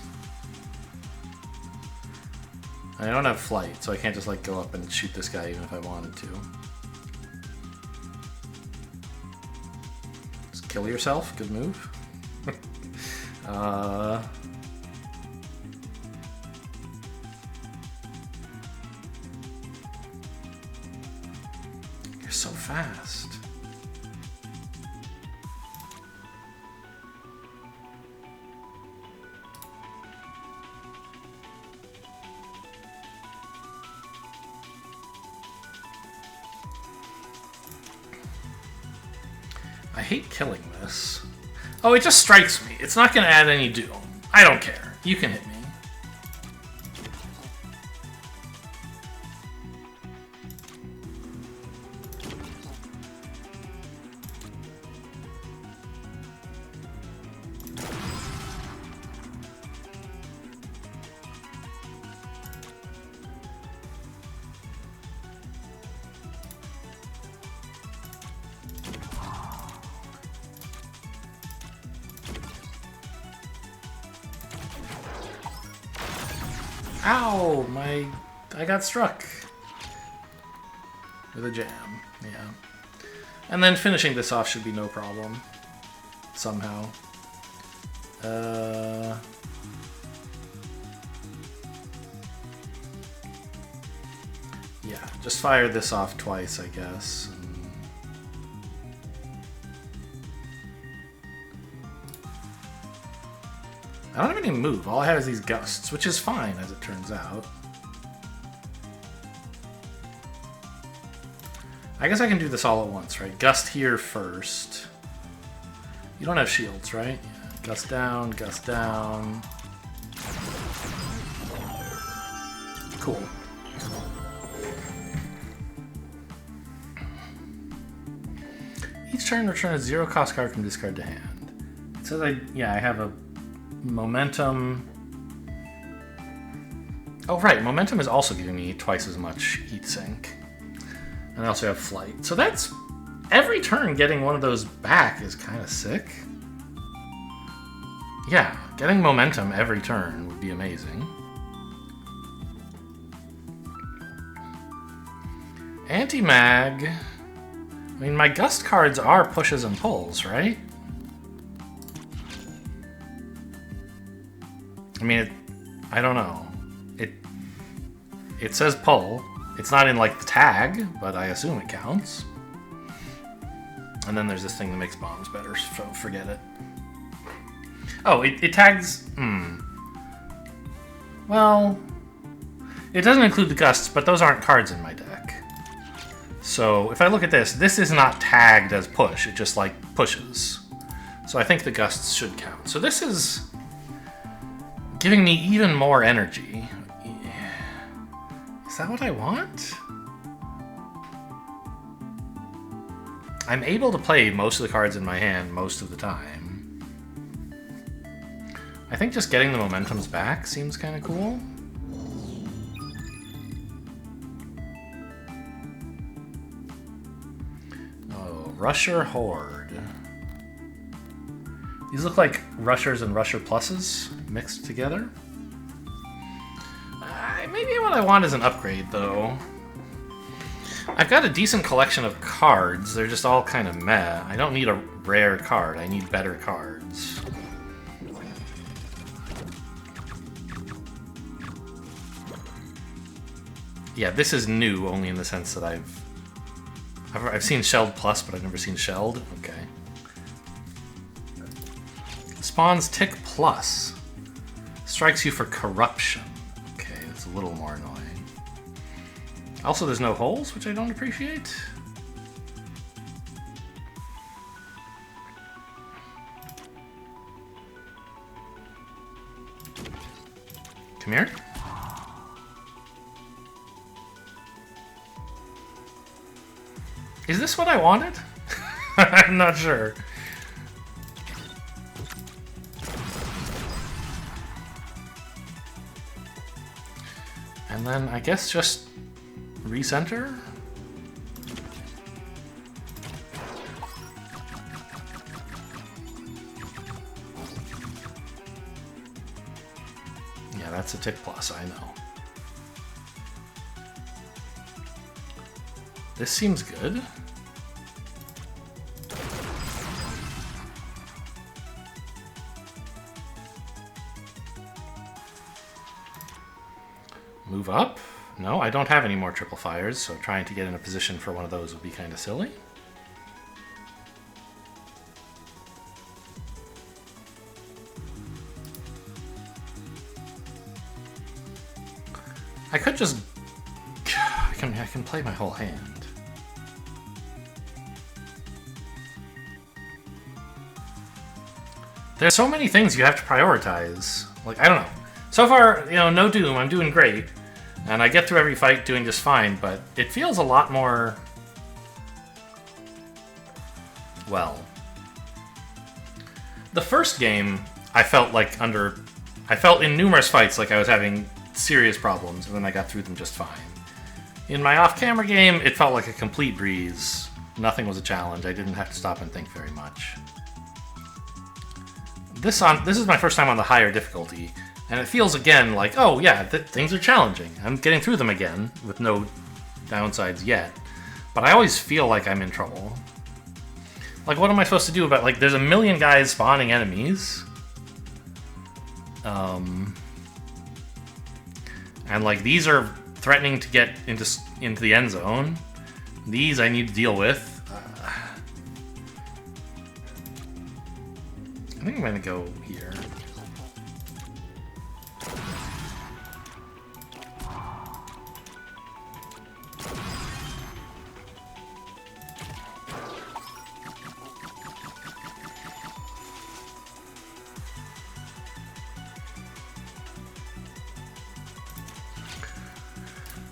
I don't have flight, so I can't just like go up and shoot this guy even if I wanted to. Just kill yourself. Good move. You're so fast. I hate killing this. Oh, it just strikes me. It's not going to add any doom. I don't care. You can hit me. Ow! I got struck with a jam. Yeah. And then finishing this off should be no problem. Somehow. Yeah, just fire this off twice, I guess. I don't have any move. All I have is these gusts, which is fine, as it turns out. I guess I can do this all at once, right? Gust here first. You don't have shields, right? Yeah. Gust down, gust down. Cool. Each turn, return a zero-cost card from discard to hand. It says I have a momentum. Oh, right. Momentum is also giving me twice as much heat sink. And I also have flight. So that's every turn getting one of those back is kind of sick. Yeah, getting momentum every turn would be amazing. Anti-mag. I mean, my gust cards are pushes and pulls, right? I mean, I don't know. It says pull. It's not in, like, the tag, but I assume it counts. And then there's this thing that makes bombs better, so forget it. Oh, it tags... Well... It doesn't include the gusts, but those aren't cards in my deck. So, if I look at this, this is not tagged as push. It just, like, pushes. So I think the gusts should count. So this is... giving me even more energy. Is that what I want? I'm able to play most of the cards in my hand most of the time. I think just getting the momentums back seems kind of cool. Oh, Rusher Horde. These look like Rushers and Rusher Pluses mixed together. Maybe what I want is an upgrade, though. I've got a decent collection of cards. They're just all kind of meh. I don't need a rare card. I need better cards. Yeah, this is new only in the sense that I've seen Shelled Plus, but I've never seen Shelled. Okay. Spawns Tick Plus. Strikes you for corruption. Okay, that's a little more annoying. Also, there's no holes, which I don't appreciate. Come here. Is this what I wanted? I'm not sure. And then I guess just recenter? Yeah, that's a Tick Plus, I know. This seems good. Move up? No, I don't have any more triple fires, so trying to get in a position for one of those would be kind of silly. I could just... I can play my whole hand. There's so many things you have to prioritize. Like, I don't know. So far, you know, no Doom, I'm doing great. And I get through every fight doing just fine, but it feels a lot more... well... The first game, I felt in numerous fights like I was having serious problems, and then I got through them just fine. In my off-camera game, it felt like a complete breeze. Nothing was a challenge. I didn't have to stop and think very much. This is my first time on the higher difficulty, and it feels again like, oh yeah, things are challenging. I'm getting through them again, with no downsides yet. But I always feel like I'm in trouble. Like, what am I supposed to do about, like, there's a million guys spawning enemies. And, like, these are threatening to get into the end zone. These I need to deal with. I think I'm gonna go here.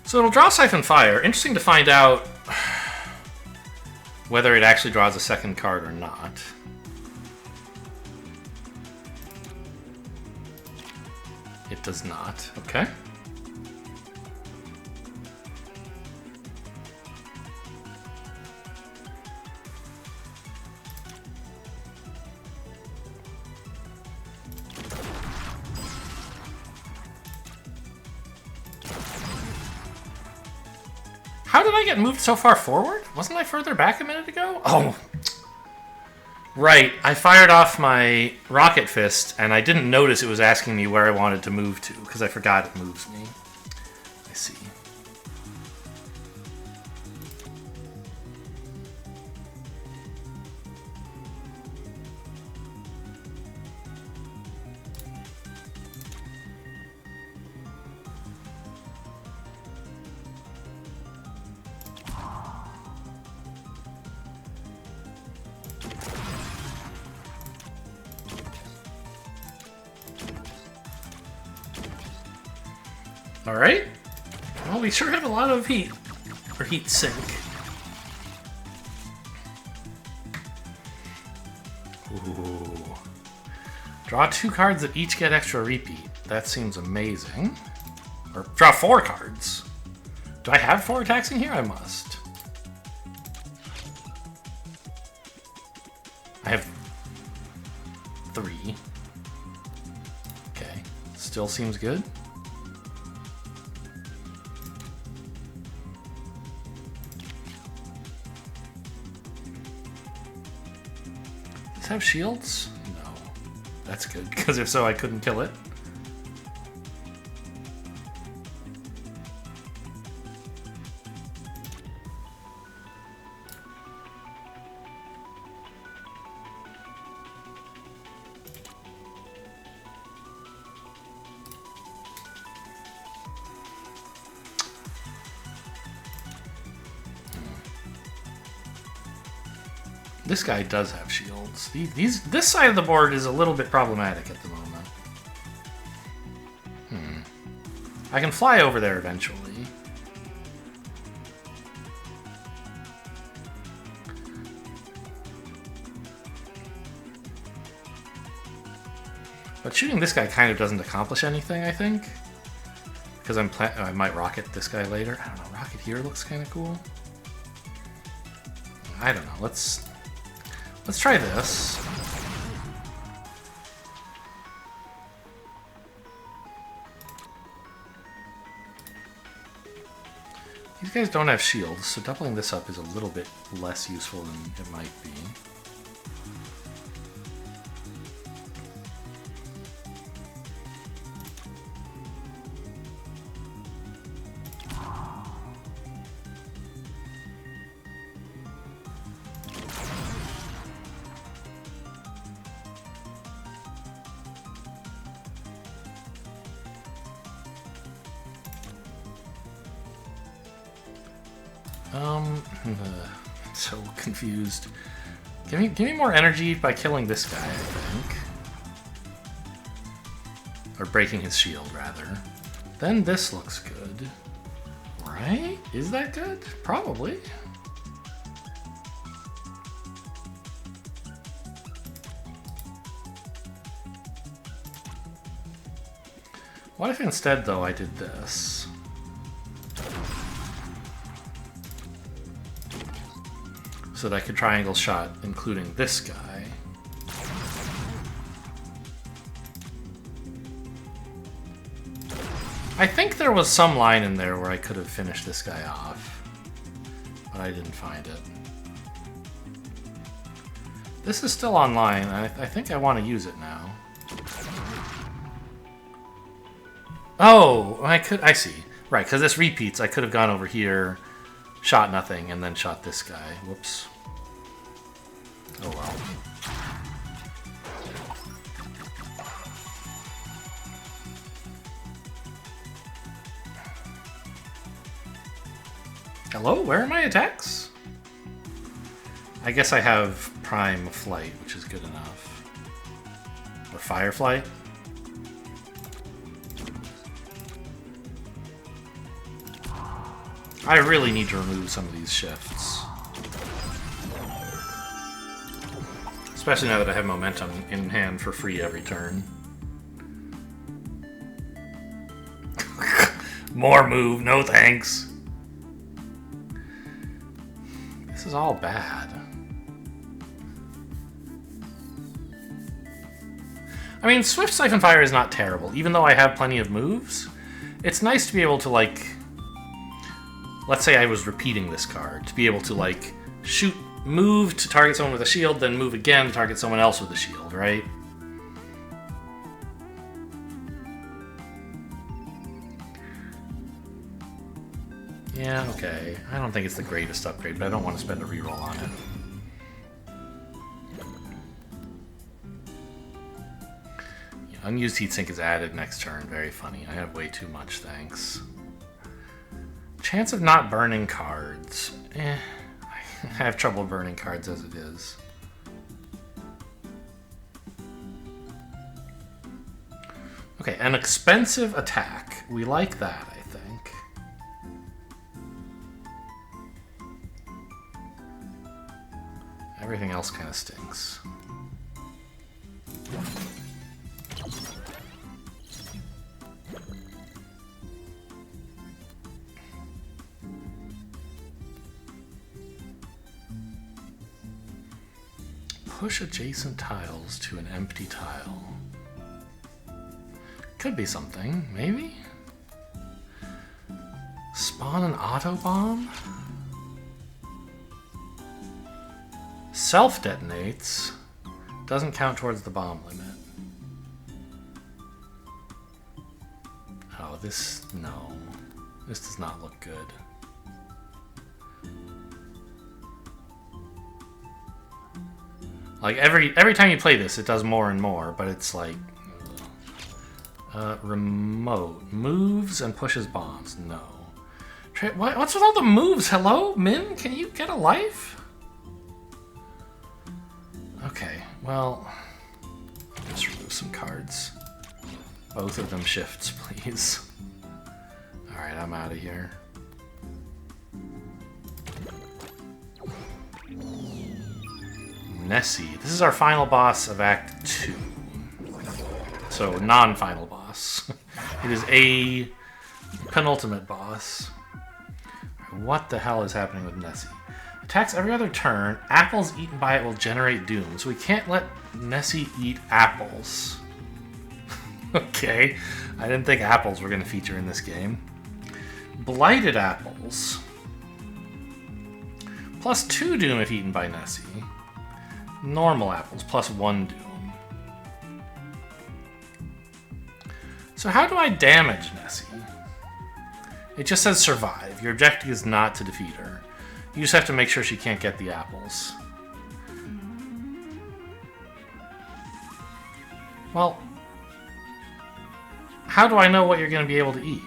So it'll draw Siphon Fire. Interesting to find out whether it actually draws a second card or not. It does not. Okay. How did I get moved so far forward? Wasn't I further back a minute ago? Oh, right. I fired off my rocket fist, and I didn't notice it was asking me where I wanted to move to, because I forgot it moves me. I see. Alright. Well, we sure have a lot of heat. Or heat sink. Ooh. Draw 2 cards that each get extra repeat. That seems amazing. Or draw 4 cards. Do I have 4 attacks in here? I must. I have 3. Okay. Still seems good. Does it have shields? No. That's good, because if so, I couldn't kill it. This guy does have shields. This side of the board is a little bit problematic at the moment. I can fly over there eventually. But shooting this guy kind of doesn't accomplish anything, I think. Because I might rocket this guy later. I don't know, rocket here looks kind of cool. I don't know, let's try this. These guys don't have shields, so doubling this up is a little bit less useful than it might be. So confused. Give me more energy by killing this guy, I think. Or breaking his shield, rather. Then this looks good. Right? Is that good? Probably. What if instead, though, I did this? So that I could triangle shot, including this guy. I think there was some line in there where I could have finished this guy off, but I didn't find it. This is still online. I think I want to use it now. Oh, I see. Right, because this repeats. I could have gone over here, shot nothing, and then shot this guy. Whoops. Oh well. Hello? Where are my attacks? I guess I have Prime Flight, which is good enough. Or Fire Flight. I really need to remove some of these shifts. Especially now that I have momentum in hand for free every turn. More move, no thanks. This is all bad. I mean, Swift Siphon Fire is not terrible. Even though I have plenty of moves, it's nice to be able to, like... Let's say I was repeating this card, to be able to, like, move to target someone with a shield, then move again to target someone else with a shield, right? Yeah, okay. I don't think it's the greatest upgrade, but I don't want to spend a reroll on it. Yeah, unused heatsink is added next turn. Very funny. I have way too much, thanks. Chance of not burning cards. I have trouble burning cards as it is. Okay, an expensive attack. We like that, I think. Everything else kind of stinks. Push adjacent tiles to an empty tile. Could be something, maybe? Spawn an auto bomb? Self-detonates. Doesn't count towards the bomb limit. Oh, no. This does not look good. Like, every time you play this, it does more and more, but it's like... remote. Moves and pushes bombs. No. What's with all the moves? Hello? Min? Can you get a life? Okay, well... I'll just remove some cards. Both of them shifts, please. Alright, I'm out of here. Nessie. This is our final boss of Act 2. So, non-final boss. It is a penultimate boss. What the hell is happening with Nessie? Attacks every other turn. Apples eaten by it will generate doom. So we can't let Nessie eat apples. Okay. I didn't think apples were going to feature in this game. Blighted apples. Plus 2 doom if eaten by Nessie. Normal apples, plus 1 doom. So how do I damage Nessie? It just says survive. Your objective is not to defeat her. You just have to make sure she can't get the apples. Well, how do I know what you're going to be able to eat?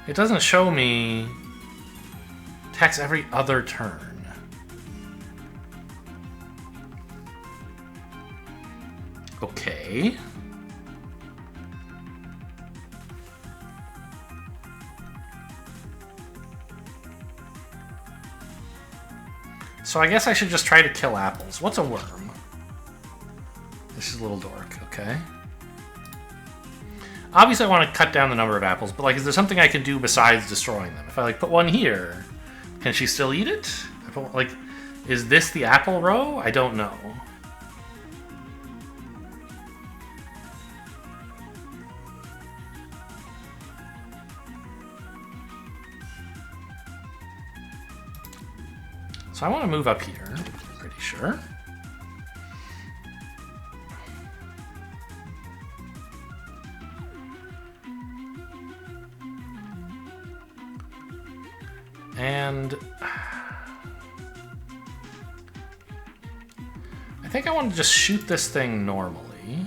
It doesn't show me attacks every other turn. Okay. So I guess I should just try to kill apples. What's a worm? This is a little dork, okay. Obviously I want to cut down the number of apples, but like, is there something I can do besides destroying them? If I like put one here, can she still eat it? Like, is this the apple row? I don't know. So I want to move up here, pretty sure. And I think I want to just shoot this thing normally.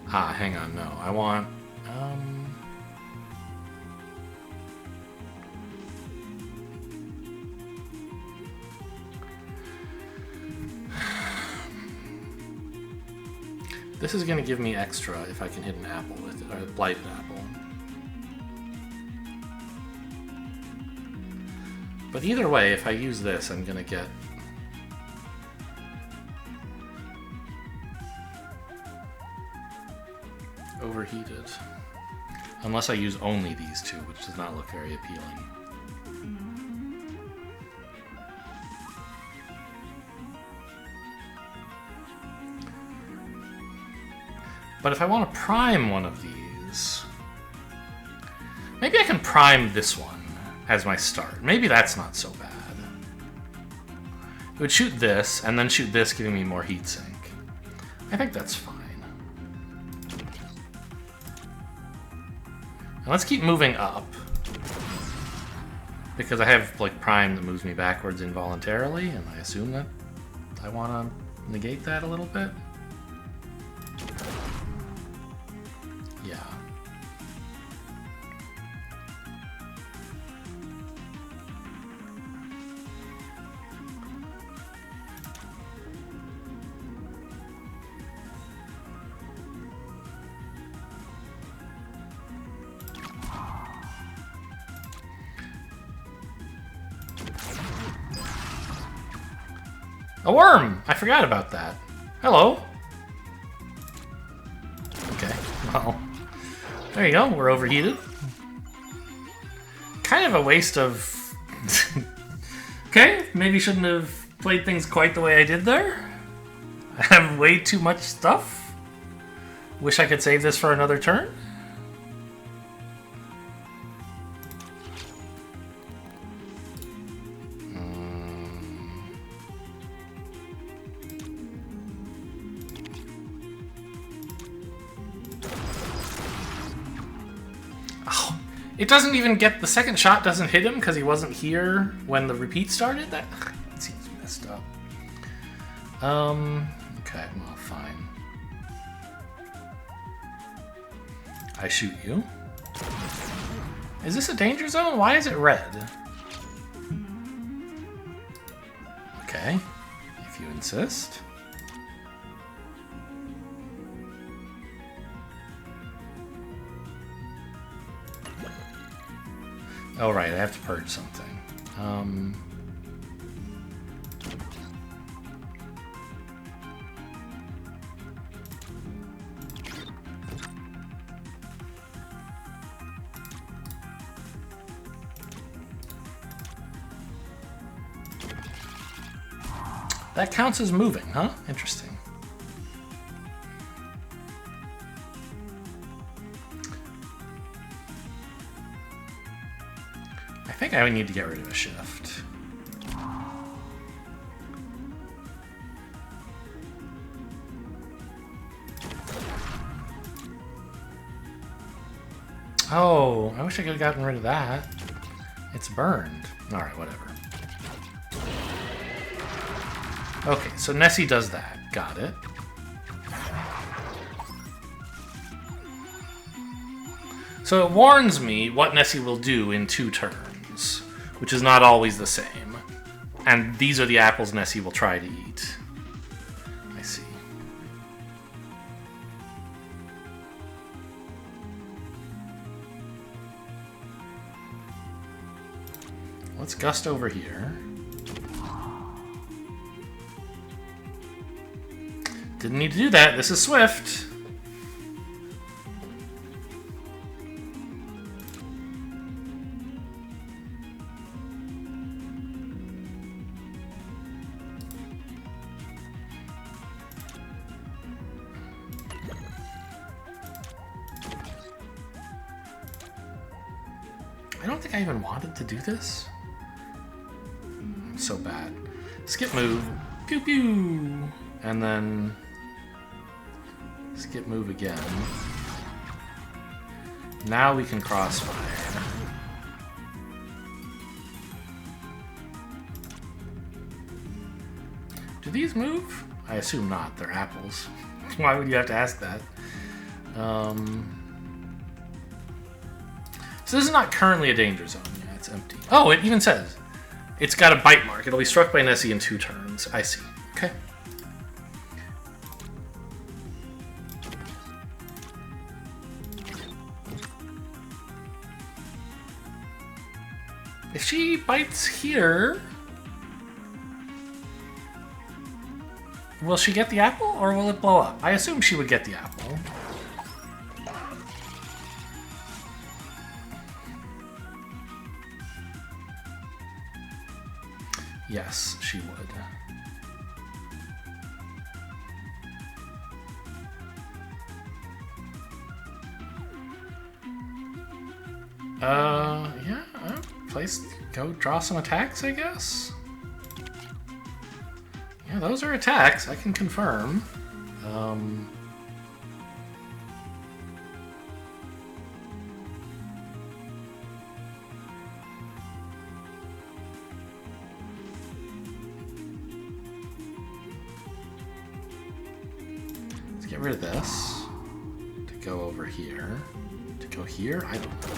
Ah, hang on, no. I want... This is going to give me extra if I can hit an apple with it, or a blighted apple. But either way, if I use this, I'm going to get... overheated. Unless I use only these two, which does not look very appealing. But if I want to prime one of these... Maybe I can prime this one as my start. Maybe that's not so bad. It would shoot this, and then shoot this, giving me more heat sink. I think that's fine. And let's keep moving up. Because I have, like, prime that moves me backwards involuntarily, and I assume that I want to negate that a little bit. Yeah. A worm! I forgot about that. Hello. Okay, well, there you go, we're overheated. Kind of a waste of... Okay, maybe shouldn't have played things quite the way I did there. I have way too much stuff. Wish I could save this for another turn. It doesn't even get... The second shot doesn't hit him because he wasn't here when the repeat started? That seems messed up. Okay, well, fine. I shoot you. Is this a danger zone? Why is it red? Okay, if you insist. Oh, right, I have to purge something. That counts as moving, huh? Interesting. I think I would need to get rid of a shift. Oh, I wish I could have gotten rid of that. It's burned. Alright, whatever. Okay, so Nessie does that. Got it. So it warns me what Nessie will do in 2 turns, which is not always the same. And these are the apples Nessie will try to eat. I see. let's gust over here. Didn't need to do that. This is swift. I don't think I even wanted to do this. I'm so bad. Skip move. Pew pew. And then skip move again. Now we can crossfire. Do these move? I assume not. They're apples. Why would you have to ask that? So this is not currently a danger zone. Yeah, it's empty. Oh, it even says it's got a bite mark. It'll be struck by Nessie in 2 turns. I see. Okay. If she bites here, will she get the apple or will it blow up? I assume she would get the apple. Yes, she would. Yeah, go draw some attacks, I guess? Yeah, those are attacks, I can confirm. Let's get rid of this. To go over here. To go here? I don't know.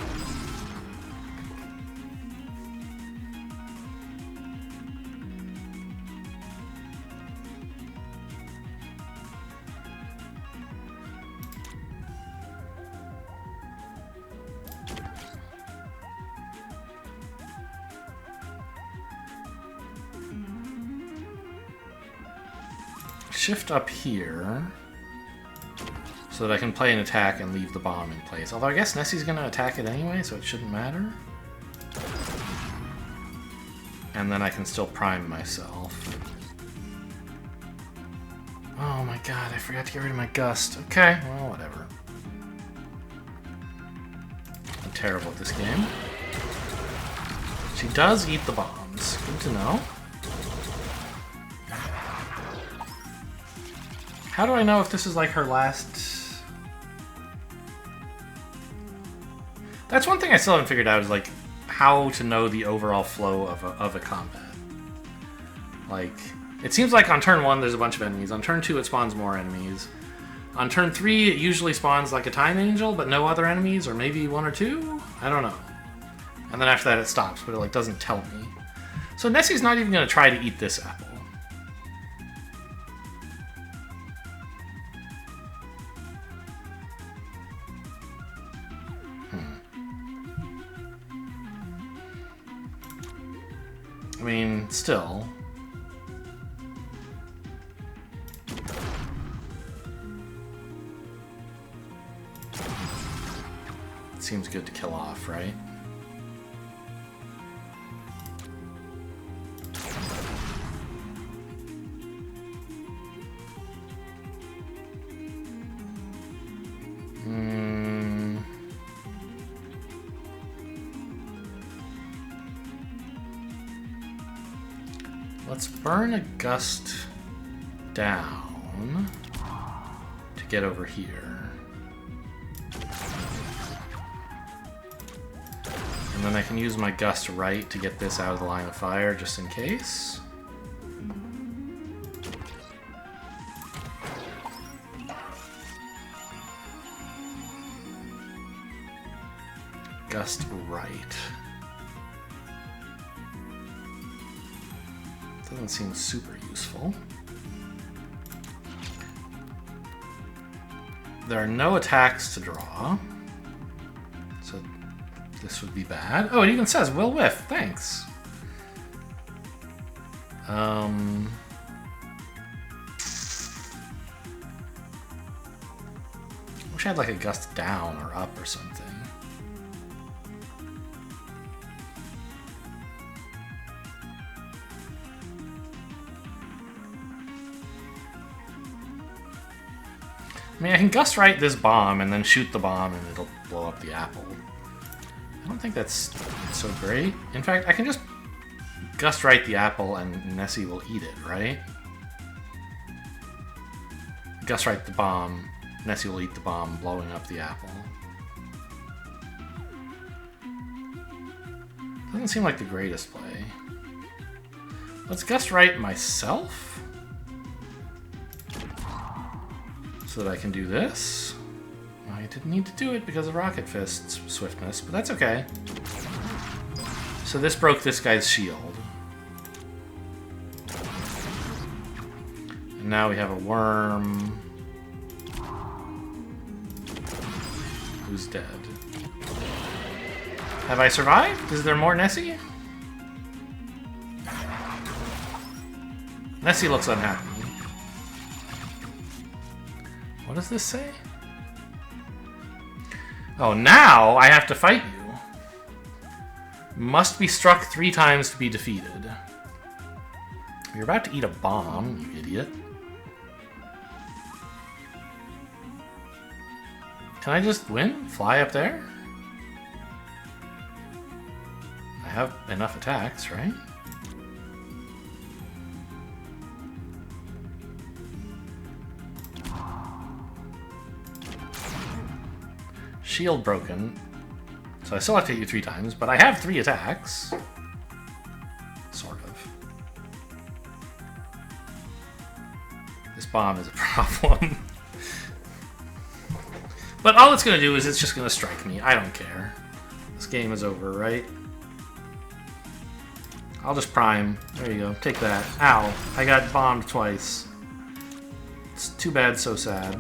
Shift up here so that I can play an attack and leave the bomb in place. Although I guess Nessie's going to attack it anyway, so it shouldn't matter. And then I can still prime myself. Oh my god, I forgot to get rid of my gust. Okay, well, whatever. I'm terrible at this game. She does eat the bombs. Good to know. How do I know if this is like her last... That's one thing I still haven't figured out is like how to know the overall flow of a combat. Like, it seems like on turn 1 there's a bunch of enemies. On turn 2 it spawns more enemies. On turn 3 it usually spawns like a time angel, but no other enemies, or maybe 1 or 2? I don't know. And then after that it stops, but it like doesn't tell me. So Nessie's not even going to try to eat this apple. I mean, still. It seems good to kill off, right? Let's burn a gust down to get over here. And then I can use my gust right to get this out of the line of fire just in case. Gust right. Doesn't seem super useful. There are no attacks to draw, so this would be bad. Oh, it even says will whiff. Thanks. Wish I had like a gust down or up or something. I mean, I can gust right this bomb and then shoot the bomb and it'll blow up the apple. I don't think that's so great. In fact, I can just gust right the apple and Nessie will eat it, right? Gust right the bomb, Nessie will eat the bomb, blowing up the apple. Doesn't seem like the greatest play. Let's gust right myself. So that I can do this. I didn't need to do it because of Rocket Fist's swiftness, but that's okay. So this broke this guy's shield. And now we have a worm who's dead. Have I survived? Is there more Nessie? Nessie looks unhappy. What does this say? Oh, now I have to fight you. Must be struck 3 times to be defeated. You're about to eat a bomb, you idiot. Can I just win? Fly up there? I have enough attacks, right? Shield broken. So I still have to hit you 3 times, but I have 3 attacks. Sort of. This bomb is a problem. But all it's going to do is it's just going to strike me. I don't care. This game is over, right? I'll just prime. There you go. Take that. Ow. I got bombed twice. It's too bad, so sad.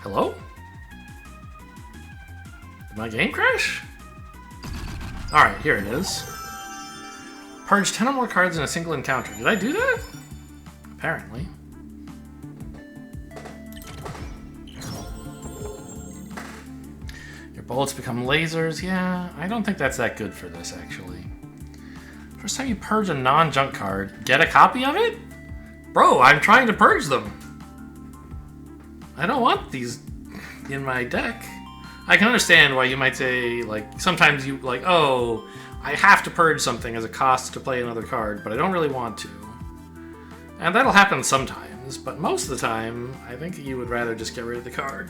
Hello? Did my game crash? Alright, here it is. Purge 10 or more cards in a single encounter. Did I do that? Apparently. Your bullets become lasers. Yeah, I don't think that's that good for this, actually. First time you purge a non-junk card, get a copy of it? Bro, I'm trying to purge them. I don't want these in my deck. I can understand why you might say, like, sometimes you, like, oh, I have to purge something as a cost to play another card, but I don't really want to. And that'll happen sometimes, but most of the time, I think you would rather just get rid of the card.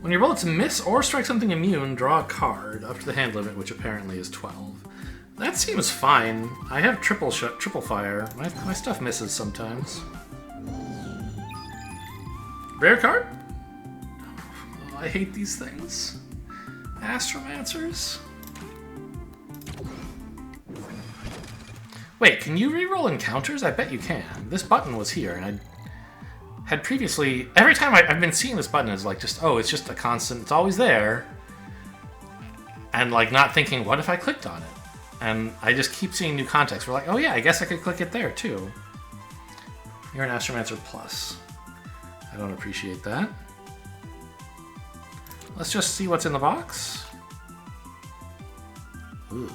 When your bullets miss or strike something immune, draw a card up to the hand limit, which apparently is 12. That seems fine. I have triple fire. My stuff misses sometimes. Rare card? Oh, I hate these things. Astromancers? Wait, can you reroll encounters? I bet you can. This button was here, and I had previously... Every time I've been seeing this button as like just, oh, it's just a constant, it's always there. And like not thinking, what if I clicked on it? And I just keep seeing new context. We're like, oh yeah, I guess I could click it there too. You're an Astromancer Plus. I don't appreciate that. Let's just see what's in the box. Ooh.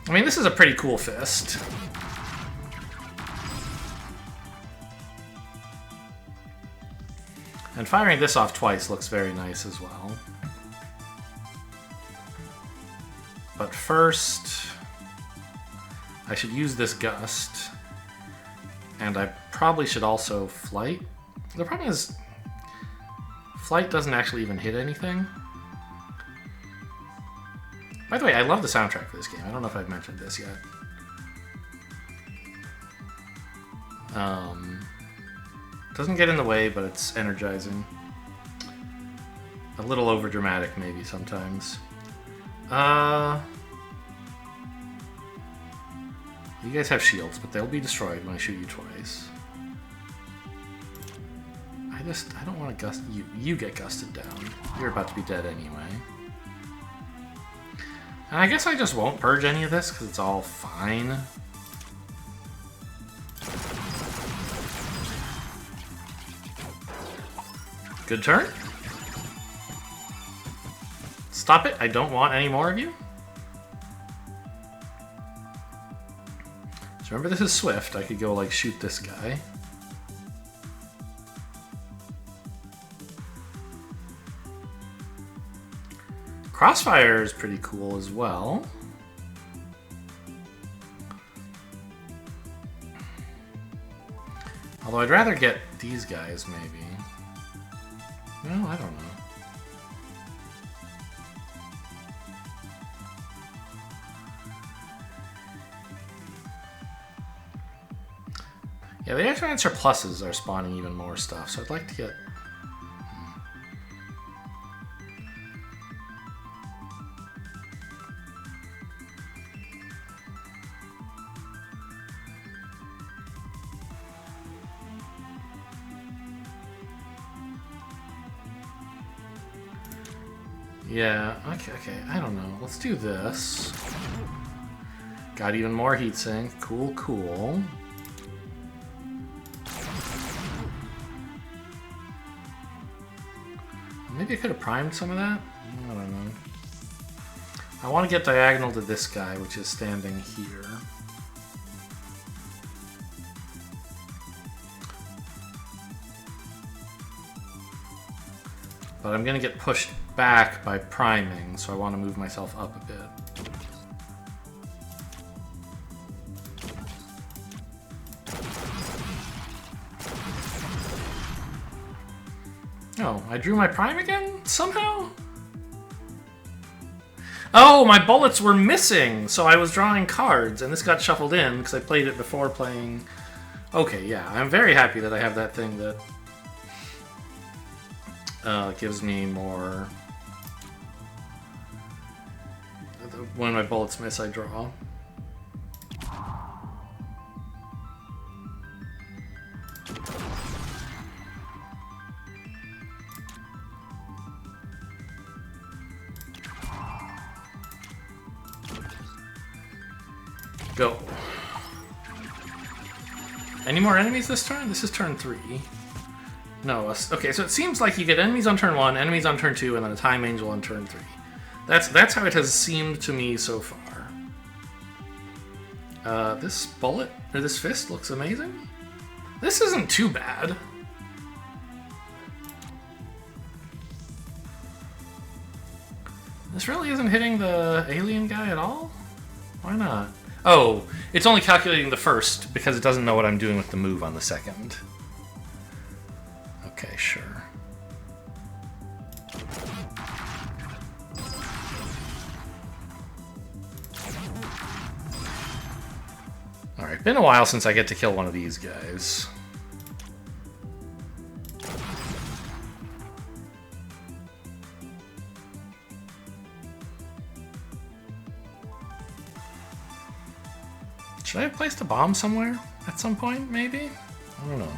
I mean, this is a pretty cool fist. And firing this off twice looks very nice as well. But first, I should use this gust. And I probably should also flight. The problem is, flight doesn't actually even hit anything. By the way, I love the soundtrack for this game. I don't know if I've mentioned this yet. Doesn't get in the way, but it's energizing. A little over dramatic, maybe, sometimes. You guys have shields, but they'll be destroyed when I shoot you twice. I don't want to gust... You get gusted down. You're about to be dead anyway. And I guess I just won't purge any of this, because it's all fine. Good turn. Stop it. I don't want any more of you. So remember, this is Swift. I could go, like, shoot this guy. Crossfire is pretty cool as well. Although I'd rather get these guys, maybe. Well, I don't know. Yeah, the Advanced Pluses are spawning even more stuff, so I'd like to get... Yeah, okay, I don't know. Let's do this. Got even more heatsink. Cool, cool. Maybe I could have primed some of that? I don't know. I want to get diagonal to this guy, which is standing here. But I'm going to get pushed back by priming, so I want to move myself up a bit. Oh, I drew my prime again? Somehow? Oh, my bullets were missing! So I was drawing cards, and this got shuffled in, because I played it before playing... Okay, yeah, I'm very happy that I have that thing that... gives me more... When my bullets miss, I draw. Go. Any more enemies this turn? This is turn 3. No, okay, so it seems like you get enemies on turn 1, enemies on turn 2, and then a Time Angel on turn 3. That's how it has seemed to me so far. This bullet, or this fist, looks amazing. This isn't too bad. This really isn't hitting the alien guy at all? Why not? Oh, it's only calculating the first because it doesn't know what I'm doing with the move on the second. Okay, sure. Alright, been a while since I get to kill one of these guys. Should I have placed a bomb somewhere at some point, maybe? I don't know.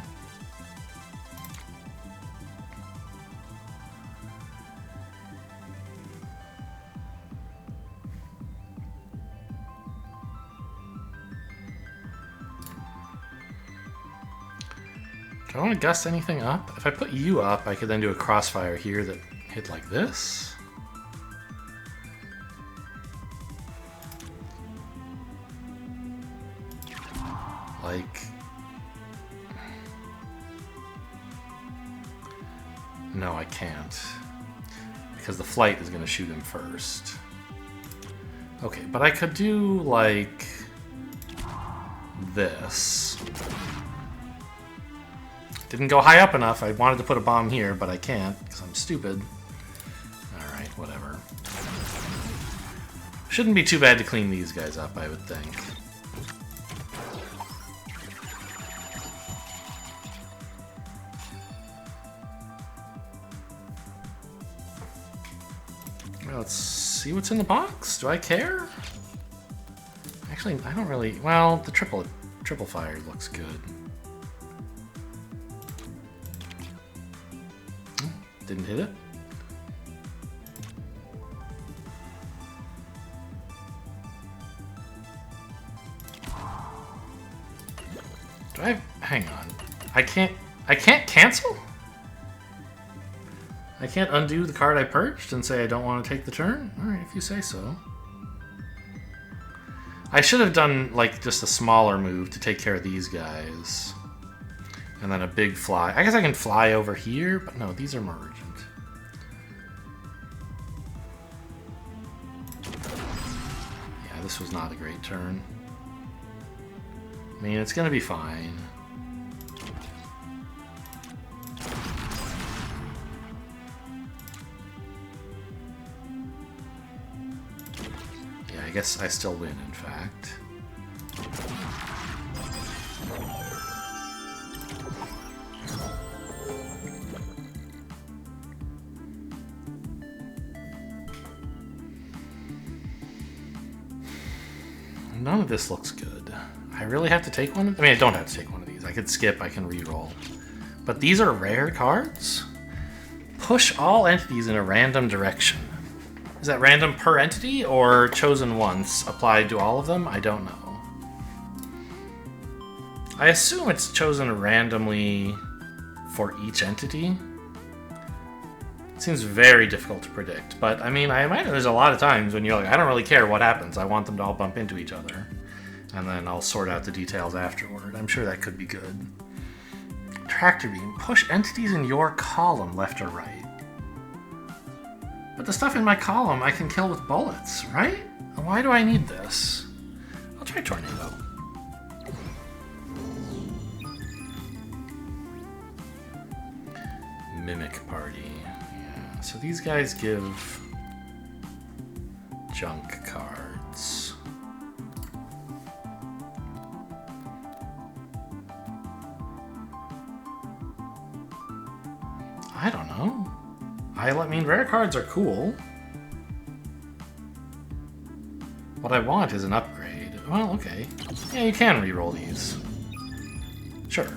Do I want to gust anything up? If I put you up, I could then do a crossfire here that hit like this. Like... No, I can't. Because the flight is going to shoot him first. Okay, but I could do, like... this. Didn't go high up enough. I wanted to put a bomb here, but I can't, because I'm stupid. Alright, whatever. Shouldn't be too bad to clean these guys up, I would think. let's see what's in the box. Do I care? Actually, I don't really... Well, the triple fire looks good. Didn't hit it. Do I... Hang on. I can't cancel? I can't undo the card I purged and say I don't want to take the turn? Alright, if you say so. I should have done, like, just a smaller move to take care of these guys. And then a big fly. I guess I can fly over here, but no, these are more urgent. Yeah, this was not a great turn. I mean, it's gonna be fine. I guess I still win, in fact. None of this looks good. I really have to take one? I mean, I don't have to take one of these. I could skip, I can re-roll. But these are rare cards? Push all entities in a random direction. Is that random per entity or chosen once, applied to all of them? I don't know. I assume it's chosen randomly for each entity. It seems very difficult to predict, but I mean, I imagine there's a lot of times when you're like, I don't really care what happens, I want them to all bump into each other. And then I'll sort out the details afterward. I'm sure that could be good. Tractor beam. Push entities in your column, left or right. But the stuff in my column I can kill with bullets, right? Why do I need this? I'll try Tornado. Mimic Party. Yeah, so these guys give junk cards. I don't know. I mean, rare cards are cool. What I want is an upgrade. Well, okay. Yeah, you can re-roll these. Sure.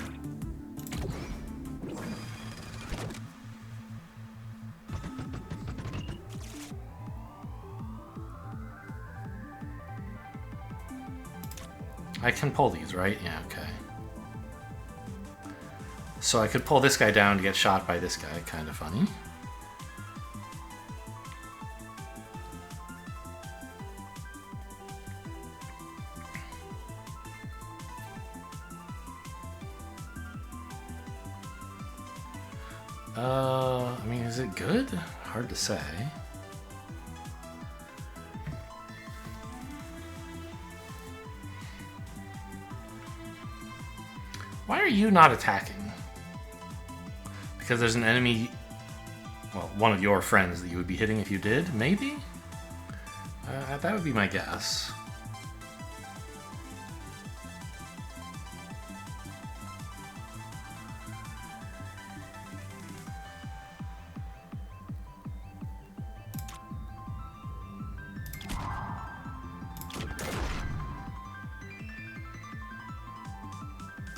I can pull these, right? Yeah, okay. So I could pull this guy down to get shot by this guy. Kind of funny. I mean, is it good? Hard to say. Why are you not attacking? Because there's an enemy, well, one of your friends that you would be hitting if you did, maybe? That would be my guess.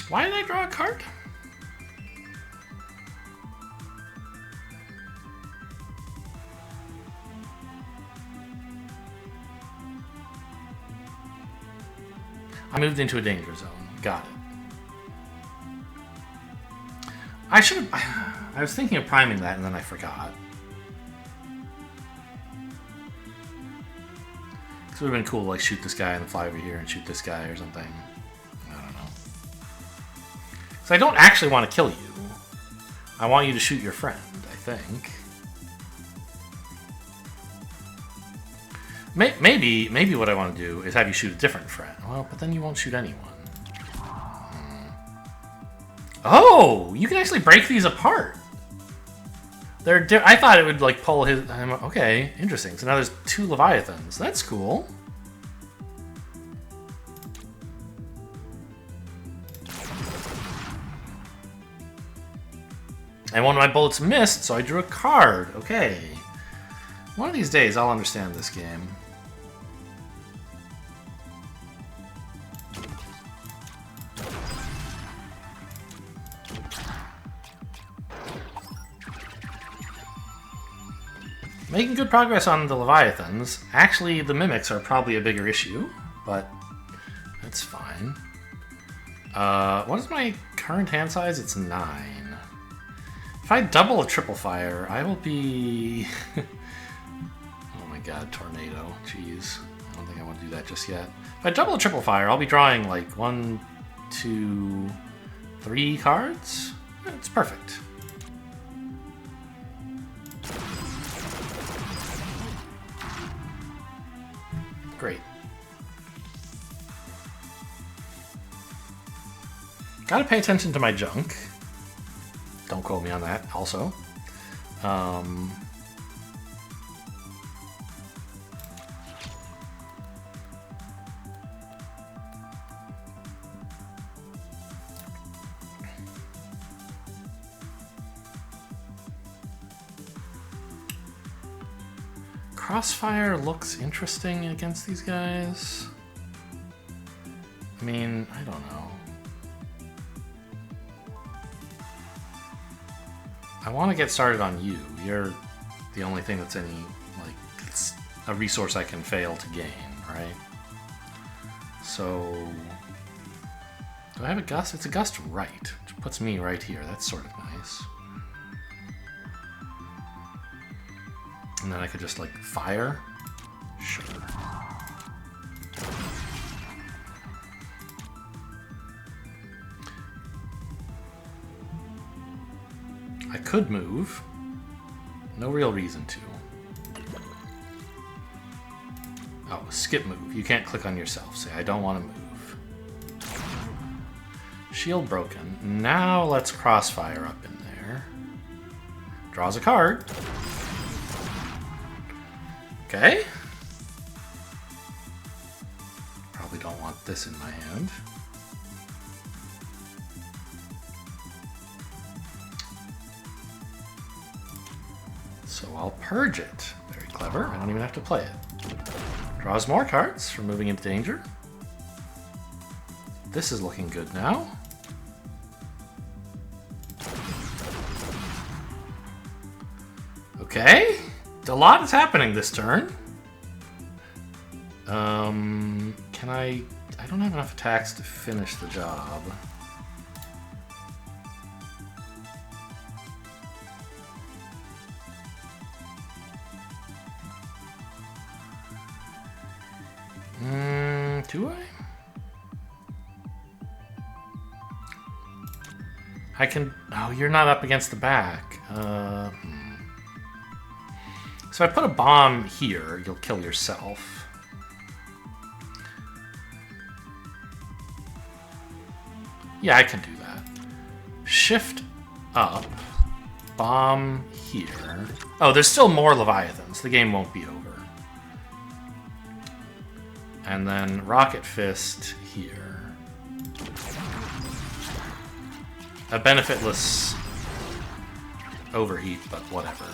Why did I draw a card? I moved into a danger zone. Got it. I should have... I was thinking of priming that and then I forgot. It would have been cool to like shoot this guy and then fly over here and shoot this guy or something. I don't know. So I don't actually want to kill you. I want you to shoot your friend, I think. Maybe what I want to do is have you shoot a different friend. Well, but then you won't shoot anyone. Oh, you can actually break these apart. I thought it would like pull his. Okay, interesting. So now there's 2 Leviathans. That's cool. And one of my bullets missed, so I drew a card. Okay. One of these days, I'll understand this game. Making good progress on the Leviathans. Actually, the Mimics are probably a bigger issue, but that's fine. What is my current hand size? It's 9. If I double a triple fire, I will be... Oh my god, tornado. Jeez. I don't think I want to do that just yet. If I double a triple fire, I'll be drawing like 1, 2, 3 cards. It's perfect. Great. Gotta pay attention to my junk. Don't quote me on that, also. Crossfire looks interesting against these guys. I mean, I don't know. I want to get started on you. You're the only thing that's any, like, it's a resource I can fail to gain, right? So, do I have a gust? It's a gust right, which puts me right here. That's sort of nice. And then I could just, like, fire? Sure. I could move. No real reason to. Oh, skip move. You can't click on yourself. Say, I don't want to move. Shield broken. Now let's crossfire up in there. Draws a card. Okay. Probably don't want this in my hand. So I'll purge it. Very clever. I don't even have to play it. Draws more cards for moving into danger. This is looking good now. Okay. A lot is happening this turn. Can I don't have enough attacks to finish the job. Do I can... Oh, you're not up against the back. So if I put a bomb here, you'll kill yourself. Yeah, I can do that. Shift up. Bomb here. Oh, there's still more Leviathans. The game won't be over. And then Rocket Fist here. A benefitless overheat, but whatever.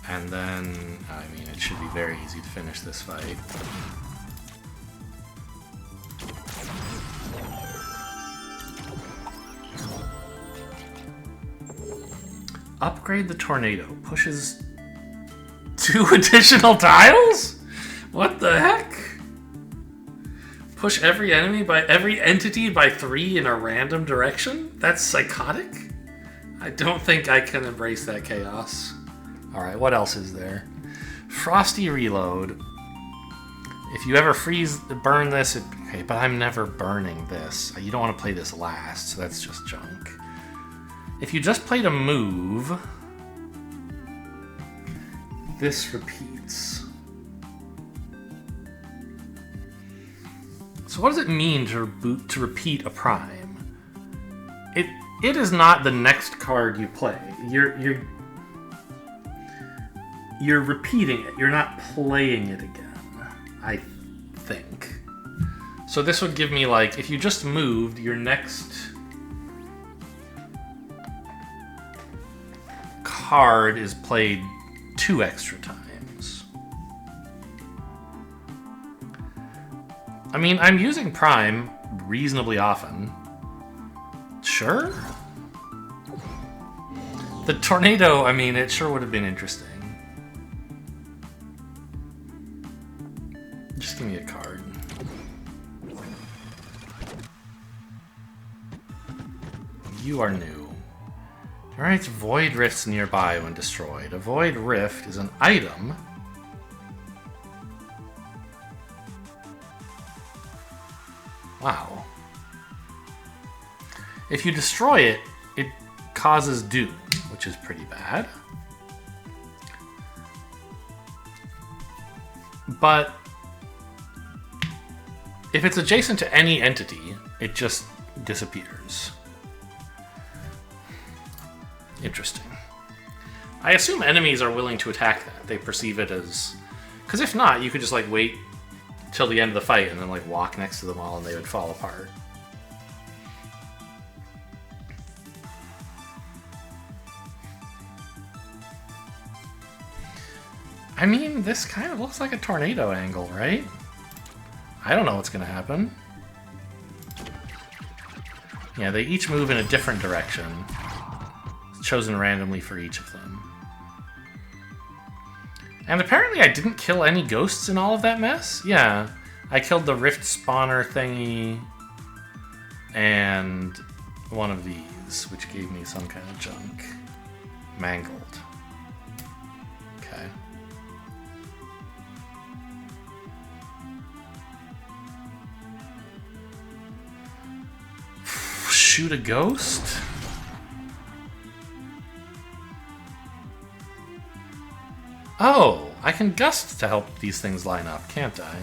And then, I mean, it should be very easy to finish this fight. Upgrade the tornado. Pushes 2 additional tiles? What the heck? Push every entity by 3 in a random direction? That's psychotic? I don't think I can embrace that chaos. Alright, what else is there? Frosty Reload. If you ever burn this, okay, but I'm never burning this. You don't want to play this last, so that's just junk. If you just played a move, this repeats. So what does it mean to repeat a prime? It is not the next card you play. You're repeating it. You're not playing it again, I think. So this would give me, like, if you just moved, your next card is played 2 extra times. I mean, I'm using Prime reasonably often. Sure? The tornado, I mean, it sure would have been interesting. Just give me a card. You are new. Generates void rifts nearby when destroyed. A void rift is an item. Wow. If you destroy it, it causes doom, which is pretty bad. But if it's adjacent to any entity, it just disappears. Interesting. I assume enemies are willing to attack that. They perceive it as... Because if not, you could just, like, wait till the end of the fight and then, like, walk next to them all and they would fall apart. I mean, this kind of looks like a tornado angle, right? I don't know what's going to happen. Yeah, they each move in a different direction. Chosen randomly for each of them. And apparently I didn't kill any ghosts in all of that mess? Yeah. I killed the rift spawner thingy and one of these, which gave me some kind of junk. Mangled. Okay. Shoot a ghost? Oh, I can gust to help these things line up, can't I?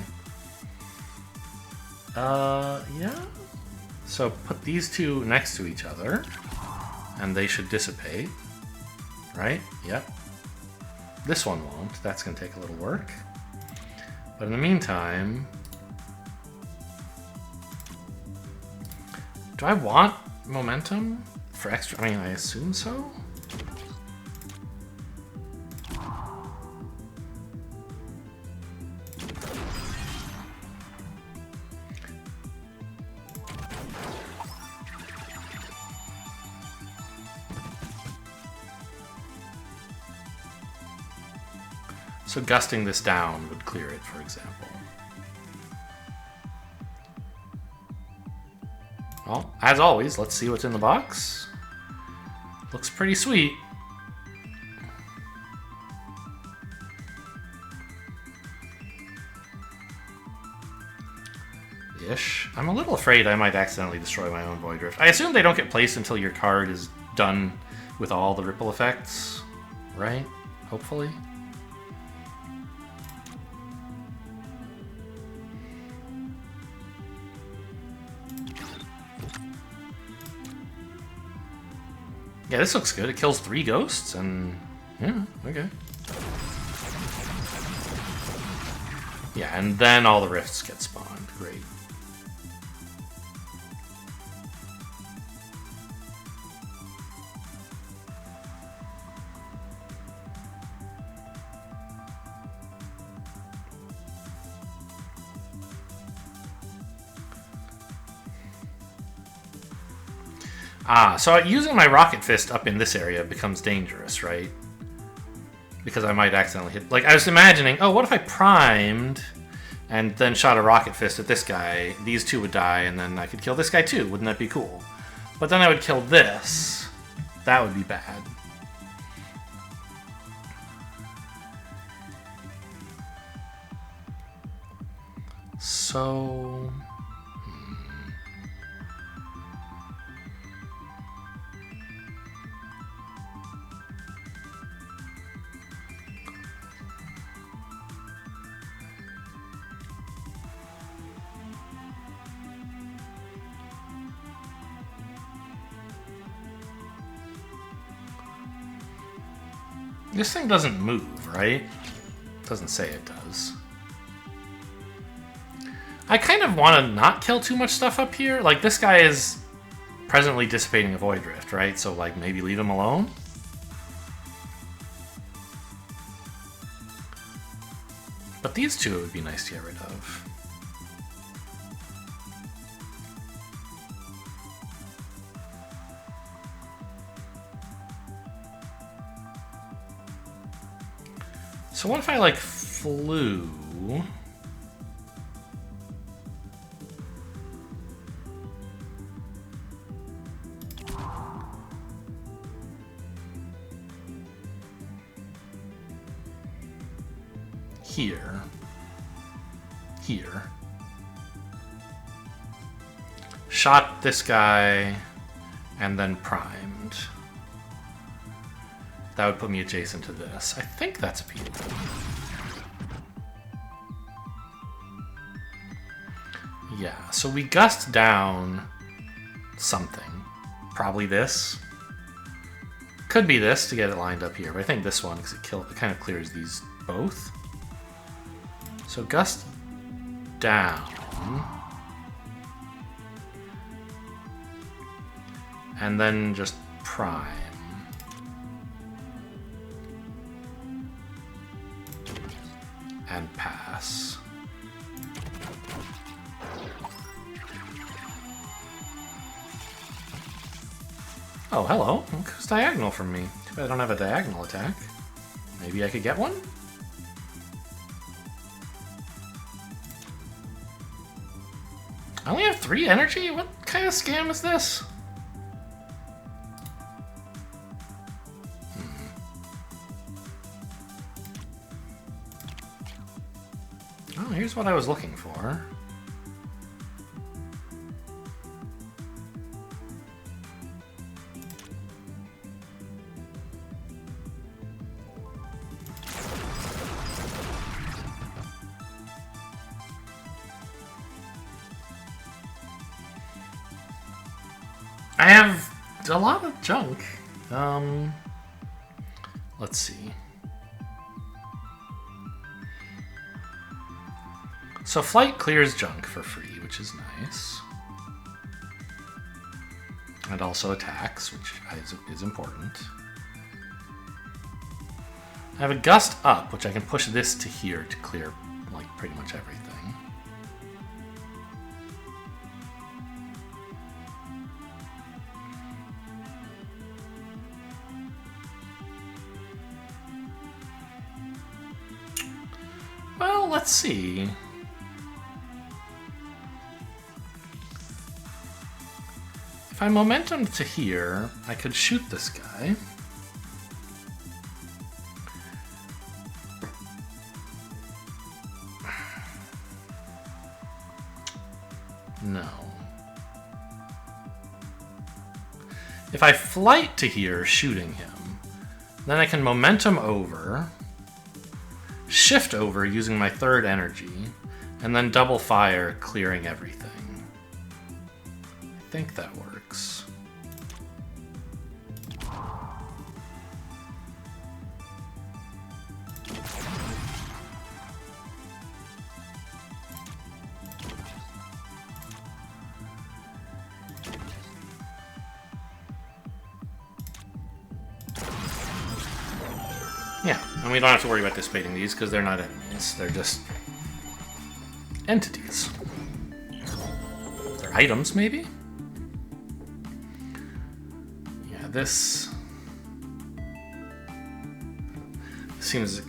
Yeah. So put these two next to each other, and they should dissipate. Right? Yep. This one won't. That's going to take a little work. But in the meantime... Do I want momentum for extra? I mean, I assume so? So gusting this down would clear it, for example. Well, as always, let's see what's in the box. Looks pretty sweet. Ish. I'm a little afraid I might accidentally destroy my own Void Rift. I assume they don't get placed until your card is done with all the ripple effects, right? Hopefully. Yeah, this looks good. It kills 3 ghosts, and... yeah, okay. Yeah, and then all the rifts get spawned. Great. So using my Rocket Fist up in this area becomes dangerous, right? Because I might accidentally hit... Like, I was imagining, oh, what if I primed and then shot a Rocket Fist at this guy? These two would die, and then I could kill this guy too. Wouldn't that be cool? But then I would kill this. That would be bad. So... This thing doesn't move, right? Doesn't say it does. I kind of want to not kill too much stuff up here. Like, this guy is presently dissipating a Void Rift, right? So, like, maybe leave him alone? these two it would be nice to get rid of. So what if I, like, flew? Here. Here. Shot this guy, and then primed. That would put me adjacent to this. I think that's appealing. Yeah, so we gust down something. Probably this. Could be this to get it lined up here, but I think this one, because it kind of clears these both. So gust down. And then just prime. And pass. Oh, hello. It's diagonal from me. Too bad I don't have a diagonal attack. Maybe I could get one? I only have 3 energy? What kind of scam is this? Oh, here's what I was looking for. I have a lot of junk. Let's see. So flight clears junk for free, which is nice. And also attacks, which is important. I have a gust up, which I can push this to here to clear, like, pretty much everything. Well, let's see. If I momentum to here, I could shoot this guy. No. If I flight to here, shooting him, then I can momentum over, shift over using my 3rd energy, and then double fire, clearing everything. I think that works. Yeah, and we don't have to worry about dissipating these because they're not enemies. They're just entities. They're items, maybe? Yeah, this seems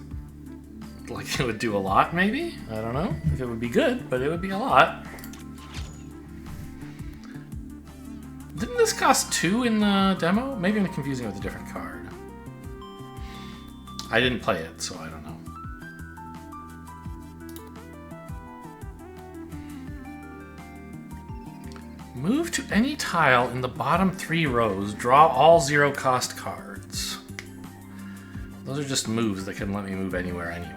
like it would do a lot, maybe? I don't know if it would be good, but it would be a lot. Didn't this cost 2 in the demo? Maybe I'm confusing it with a different card. I didn't play it, so I don't know. Move to any tile in the bottom 3 rows. Draw all 0-cost cards. Those are just moves that can let me move anywhere anyway.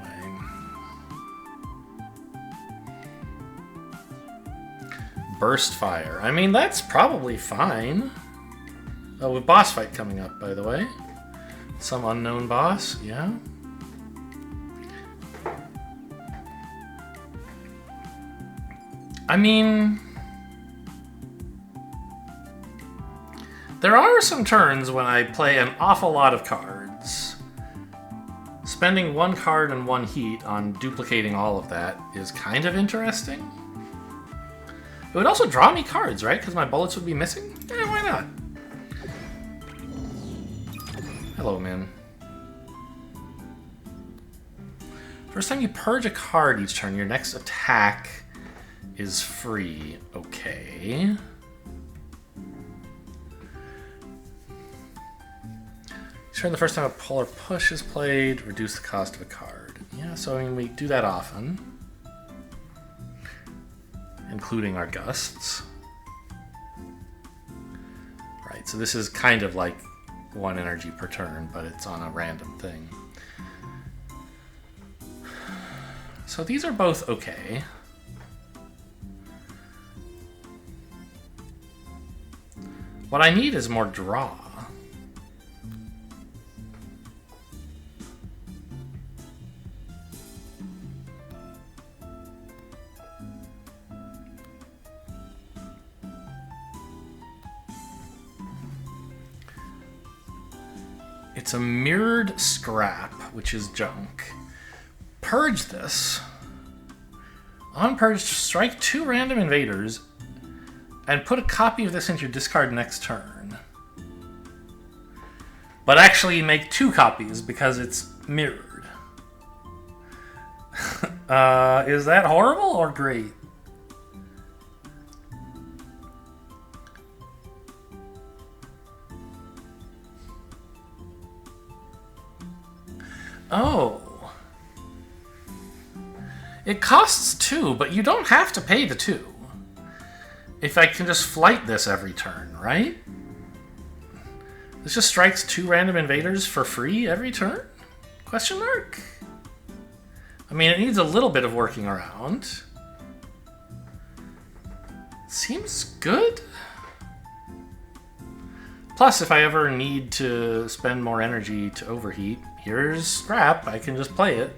Burst fire. I mean, that's probably fine. Oh, with boss fight coming up, by the way. Some unknown boss, yeah. I mean, there are some turns when I play an awful lot of cards. spending 1 card and 1 heat on duplicating all of that is kind of interesting. It would also draw me cards, right? Because my bullets would be missing? Yeah, why not? Hello, man. First time you purge a card each turn, your next attack is free. Okay. Each turn, the first time a pull or push is played, reduce the cost of a card. Yeah, so I mean, we do that often. Including our gusts. Right, so this is kind of like 1 energy per turn, but it's on a random thing. So these are both okay. What I need is more draw. It's a mirrored scrap, which is junk. Purge this. On purge, strike 2 random invaders and put a copy of this into your discard next turn. But actually make 2 copies because it's mirrored. Is that horrible or great? Oh. It costs 2, but you don't have to pay the 2. If I can just flight this every turn, right? This just strikes 2 random invaders for free every turn? Question mark? I mean, it needs a little bit of working around. Seems good. Plus, if I ever need to spend more energy to overheat, here's scrap. I can just play it.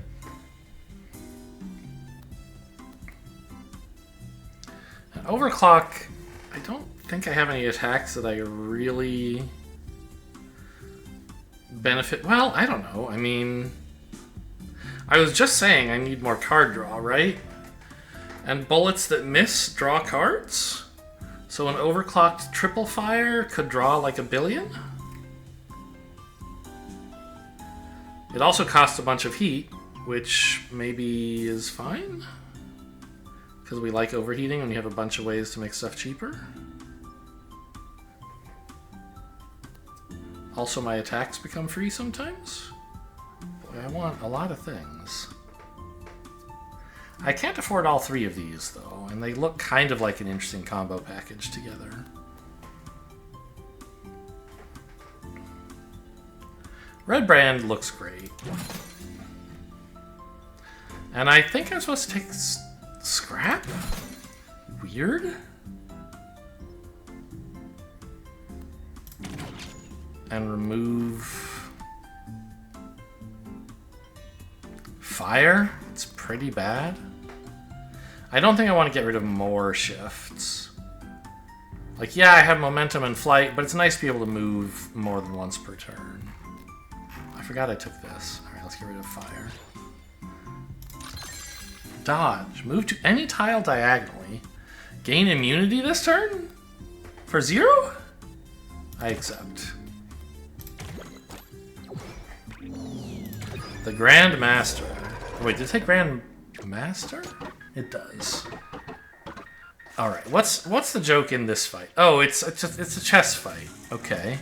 Overclock, I don't think I have any attacks that I really benefit. Well, I don't know. I mean, I was just saying I need more card draw, right? And bullets that miss draw cards? So an overclocked triple fire could draw like 1 billion? It also costs a bunch of heat, which maybe is fine. Because we like overheating and we have a bunch of ways to make stuff cheaper. Also, my attacks become free sometimes. Boy, I want a lot of things. I can't afford all 3 of these, though, and they look kind of like an interesting combo package together. Red Brand looks great. And I think I'm supposed to take scrap? Weird. And remove fire. It's pretty bad. I don't think I want to get rid of more shifts. Like, yeah, I have momentum and flight, but it's nice to be able to move more than once per turn. I forgot I took this. All right, let's get rid of fire. Dodge. Move to any tile diagonally. Gain immunity this turn? For 0? I accept. The Grand Master. Wait, did it say Grand Master? It does. Alright, what's the joke in this fight? Oh, it's a chess fight. Okay.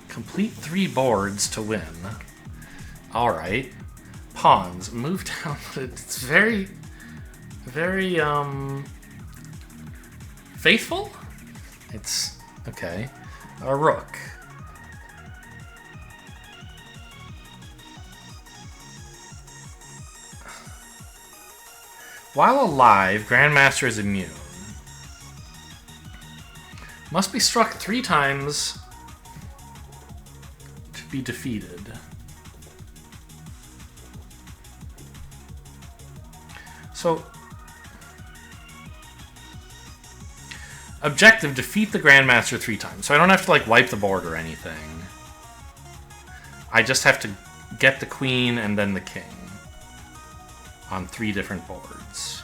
Complete 3 boards to win. Alright. Pawns. Move down. It's very, very, faithful? It's... okay. A rook. While alive, Grandmaster is immune. Must be struck 3 times to be defeated. So... Objective, defeat the Grandmaster 3 times. So I don't have to, like, wipe the board or anything. I just have to get the queen and then the king on 3 different boards.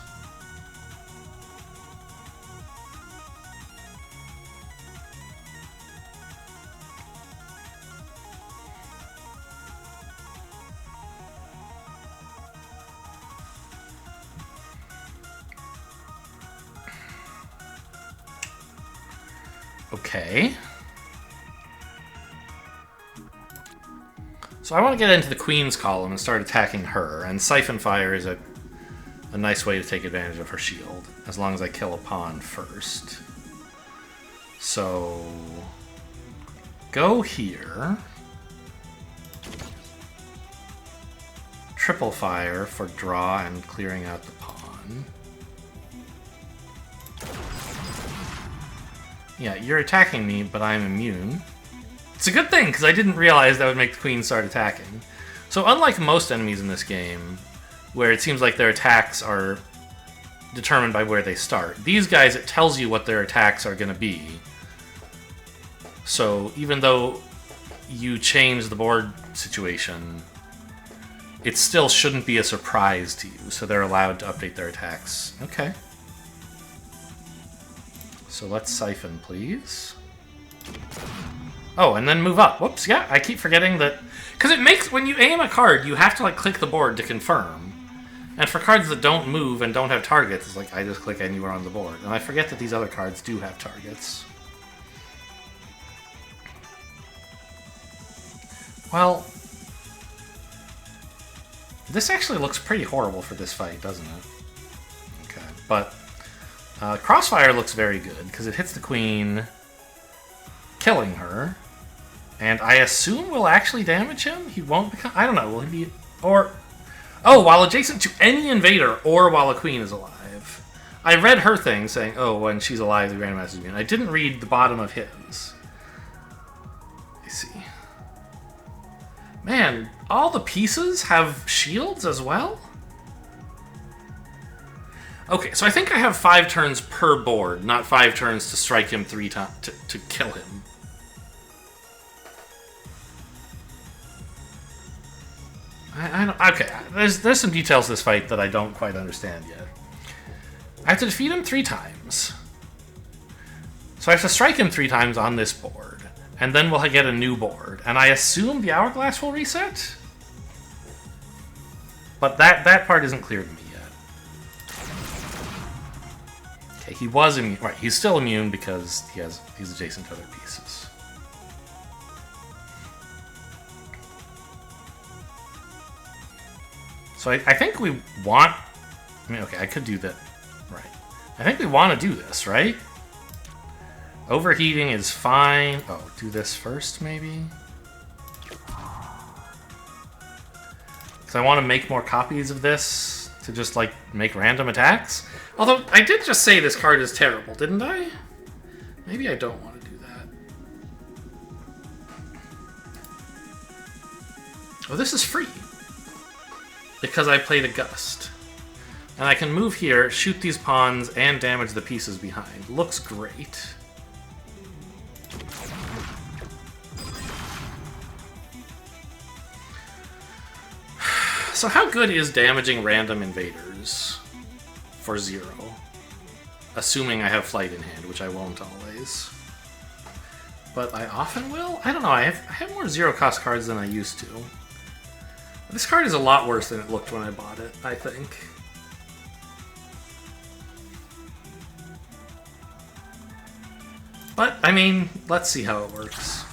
Okay. So I want to get into the queen's column and start attacking her, and Siphon Fire is a nice way to take advantage of her shield, as long as I kill a pawn first. So go here. Triple Fire for draw and clearing out the pawn. Yeah, you're attacking me, but I'm immune. It's a good thing, because I didn't realize that would make the queen start attacking. So unlike most enemies in this game, where it seems like their attacks are determined by where they start, these guys, it tells you what their attacks are going to be. So even though you change the board situation, it still shouldn't be a surprise to you, so they're allowed to update their attacks. Okay. So let's siphon, please. Oh, and then move up. Whoops, yeah, I keep forgetting that. Because it makes, when you aim a card, you have to, like, click the board to confirm. And for cards that don't move and don't have targets, it's like, I just click anywhere on the board. And I forget that these other cards do have targets. Well, this actually looks pretty horrible for this fight, doesn't it? Okay, but Crossfire looks very good, because it hits the queen, killing her. And I assume will actually damage him? He won't become... I don't know, will he be... Or... Oh, while adjacent to any invader, or while a queen is alive. I read her thing saying, oh, when she's alive, the Grandmaster's immune. I didn't read the bottom of his. I see. Man, all the pieces have shields as well? Okay, so I think I have 5 turns per board, not 5 turns to strike him 3 times, to kill him. I don't, okay, there's some details to this fight that I don't quite understand yet. I have to defeat him 3 times. So I have to strike him 3 times on this board, and then we'll get a new board. And I assume the hourglass will reset? But that part isn't clear to me yet. Okay, he was immune. Right, he's still immune because he's adjacent to other pieces. So I think we want... I mean, okay, I could do that. Right. I think we want to do this, right? Overheating is fine. Oh, do this first, maybe? Because I want to make more copies of this to just, like, make random attacks. Although, I did just say this card is terrible, didn't I? Maybe I don't want to do that. Oh, this is free. Because I played a Gust. And I can move here, shoot these pawns, and damage the pieces behind. Looks great. So how good is damaging random invaders for 0? Assuming I have Flight in hand, which I won't always. But I often will? I don't know, I have more 0-cost cards than I used to. This card is a lot worse than it looked when I bought it, I think. But, I mean, let's see how it works.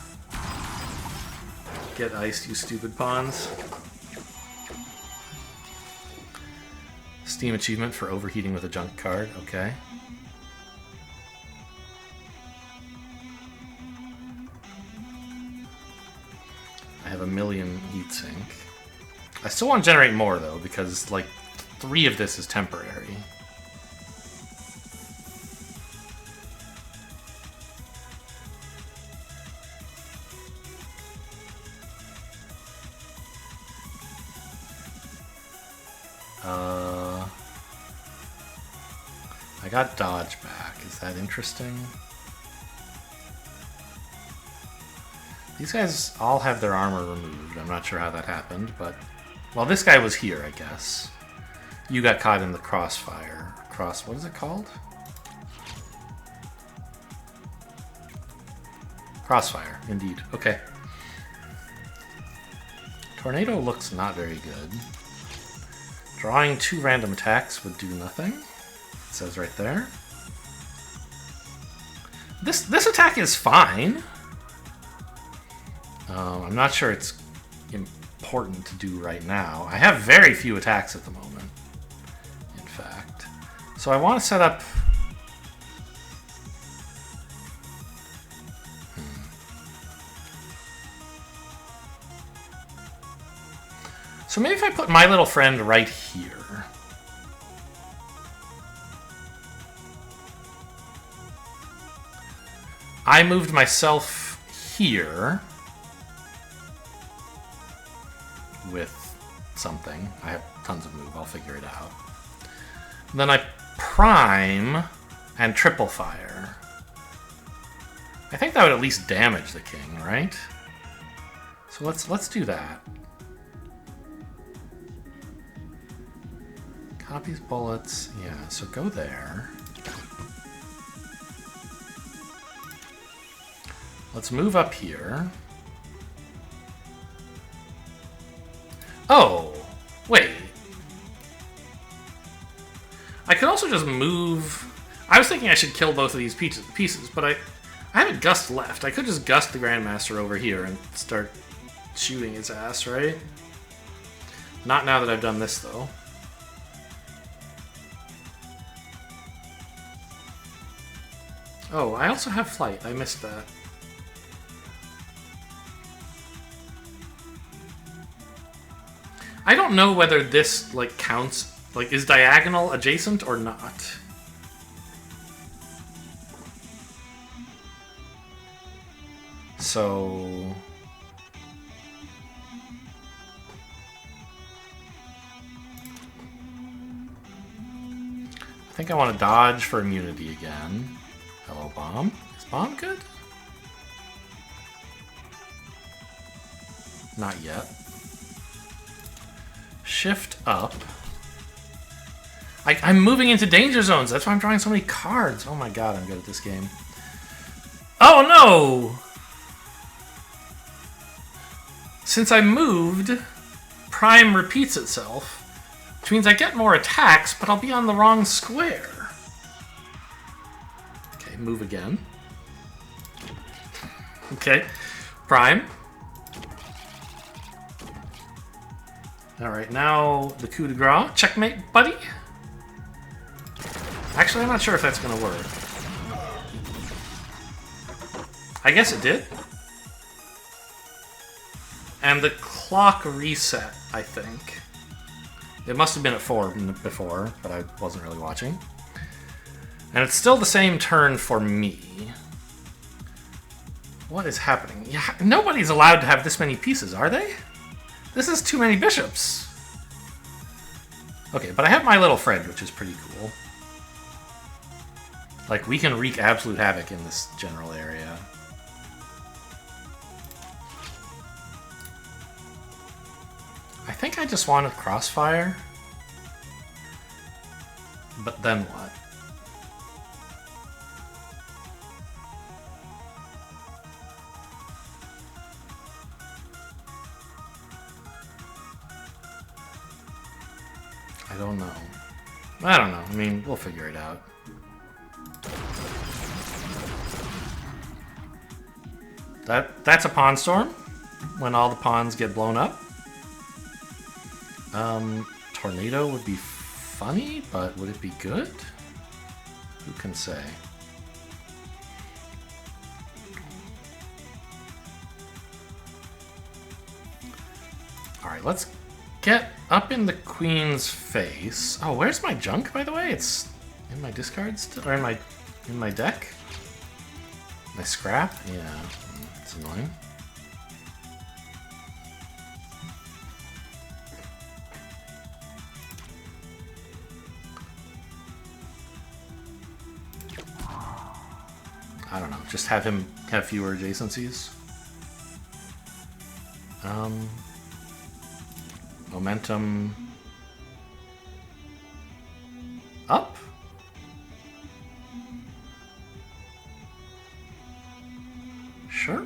Get iced, you stupid pawns. Steam achievement for overheating with a junk card, okay. I have a million heatsink. I still want to generate more, though, because, like, 3 of this is temporary. I got dodge back. Is that interesting? These guys all have their armor removed. I'm not sure how that happened, but... Well, this guy was here, I guess. You got caught in the crossfire. What is it called? Crossfire, indeed. Okay. Tornado looks not very good. Drawing 2 random attacks would do nothing. It says right there. This attack is fine. I'm not sure it's important to do right now. I have very few attacks at the moment, in fact. So I want to set up... So maybe if I put my little friend right here. I moved myself here with something. I have tons of move. I'll figure it out. And then I prime and triple fire. I think that would at least damage the king, right? So let's do that. Copies bullets. Yeah, so go there. Let's move up here. Oh, wait. I could also just move... I was thinking I should kill both of these pieces, but I have a gust left. I could just gust the Grandmaster over here and start shooting his ass, right? Not now that I've done this, though. Oh, I also have flight. I missed that. I don't know whether this, like, counts, like, is diagonal adjacent or not. So... I think I want to dodge for immunity again. Hello, bomb. Is bomb good? Not yet. Shift up. I'm moving into danger zones. That's why I'm drawing so many cards. Oh my god, I'm good at this game. Oh no! Since I moved, Prime repeats itself, which means I get more attacks, but I'll be on the wrong square. Okay, move again. Okay, Prime. Alright, now the coup de grace. Checkmate, buddy. Actually, I'm not sure if that's going to work. I guess it did. And the clock reset, I think. It must have been at 4 before, but I wasn't really watching. And it's still the same turn for me. What is happening? Yeah, nobody's allowed to have this many pieces, are they? This is too many bishops. Okay, but I have my little friend, which is pretty cool. Like, we can wreak absolute havoc in this general area. I think I just wanted crossfire. But then what? I don't know. I don't know. I mean, we'll figure it out. That's a pawn storm. When all the pawns get blown up. Tornado would be funny, but would it be good? Who can say? Alright, let's get up in the queen's face. Oh, where's my junk, by the way? It's in my discard still, or in my deck? My scrap? Yeah, it's annoying. I don't know. Just have him have fewer adjacencies. Momentum up. Sure.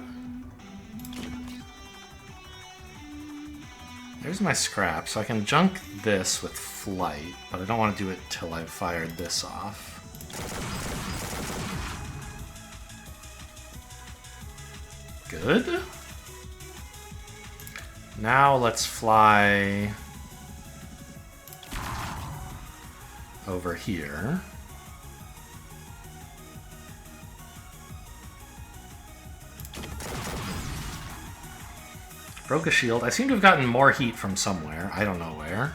There's my scrap, so I can junk this with flight, but I don't want to do it till I've fired this off. Good. Now let's fly over here. Broke a shield. I seem to have gotten more heat from somewhere. I don't know where.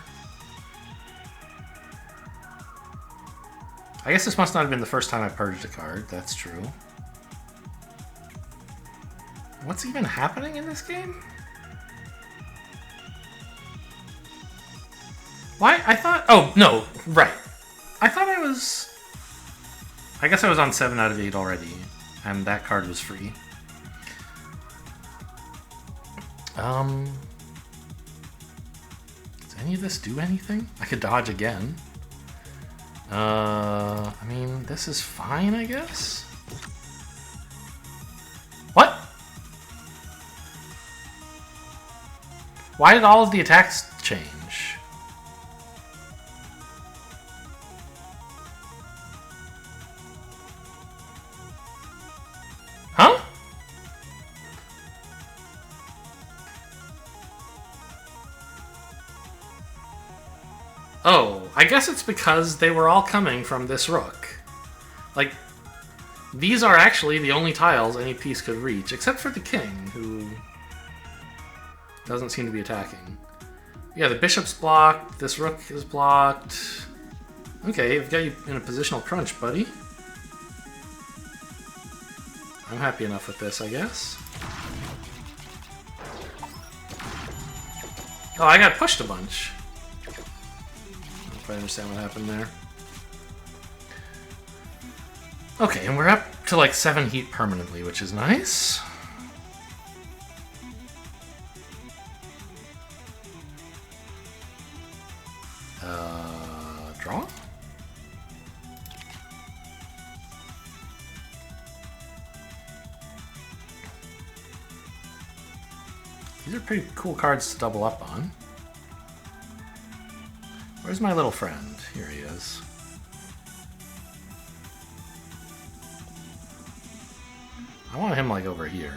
I guess this must not have been the first time I purged a card. That's true. What's even happening in this game? Why? I thought... Oh, no. Right. I thought I was... I guess I was on 7 out of 8 already. And that card was free. Does any of this do anything? I could dodge again. I mean, this is fine, I guess? What? Why did all of the attacks change? Huh? Oh, I guess it's because they were all coming from this rook. Like, these are actually the only tiles any piece could reach, except for the king, who doesn't seem to be attacking. Yeah, the bishop's blocked, this rook is blocked. Okay, I've got you in a positional crunch, buddy. I'm happy enough with this, I guess. Oh, I got pushed a bunch. If I understand what happened there. Okay, and we're up to like 7 heat permanently, which is nice. Draw? These are pretty cool cards to double up on. Where's my little friend? Here he is. I want him like over here.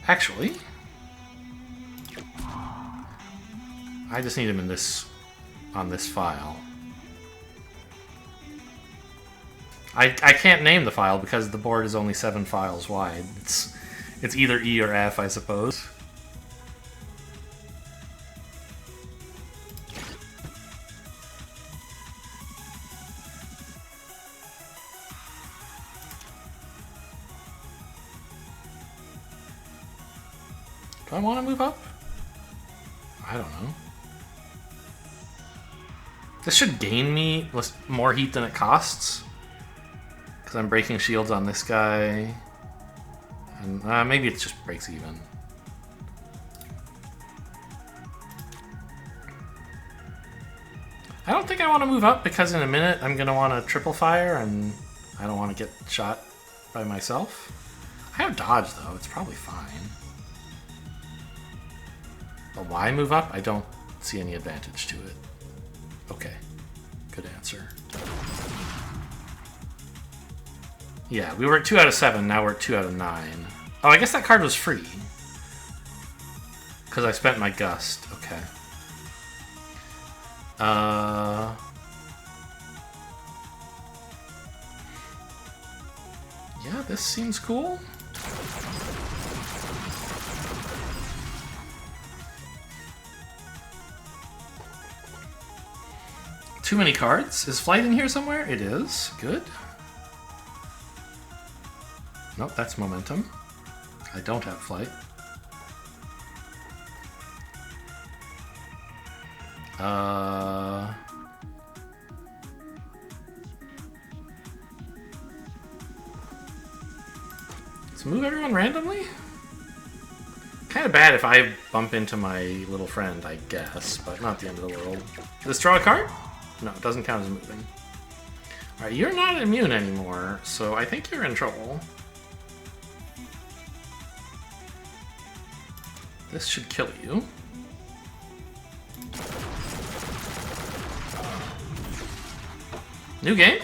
Actually, I just need him in this, on this file. I can't name the file because the board is only 7 files wide. It's either E or F, I suppose. Do I want to move up? I don't know. This should gain me more heat than it costs. Because I'm breaking shields on this guy. And maybe it just breaks even. I don't think I want to move up because in a minute I'm going to want to triple fire and I don't want to get shot by myself. I have dodge though, it's probably fine. But why move up? I don't see any advantage to it. Okay, good answer. Yeah, we were at 2 out of 7, now we're at 2 out of 9. Oh, I guess that card was free. Because I spent my gust, okay. Yeah, this seems cool. Too many cards? Is flight in here somewhere? It is. Good. Nope, that's momentum. I don't have flight. move everyone randomly? Kind of bad if I bump into my little friend, I guess, but not the end of the world. Does this draw a card? No, it doesn't count as moving. Alright, you're not immune anymore, so I think you're in trouble. This should kill you. New game?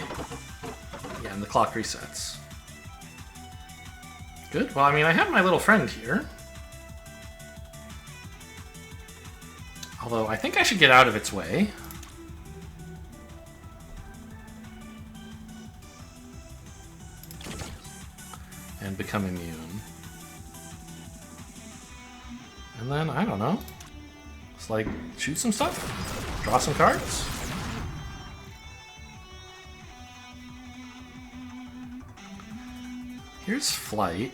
Yeah, and the clock resets. Good. Well, I mean, I have my little friend here. Although, I think I should get out of its way. And become immune. And then, I don't know. Just like, shoot some stuff. Draw some cards. Here's flight.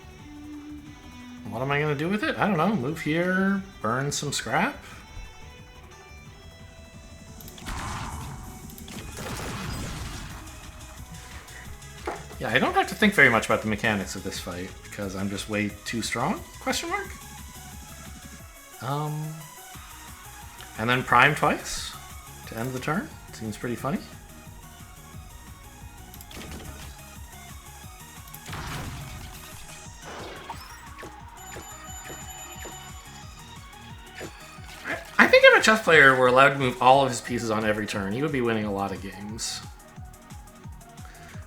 What am I going to do with it? I don't know. Move here, burn some scrap. Yeah, I don't have to think very much about the mechanics of this fight because I'm just way too strong? Question mark? And then prime twice to end the turn. Seems pretty funny. I think if a chess player were allowed to move all of his pieces on every turn, he would be winning a lot of games.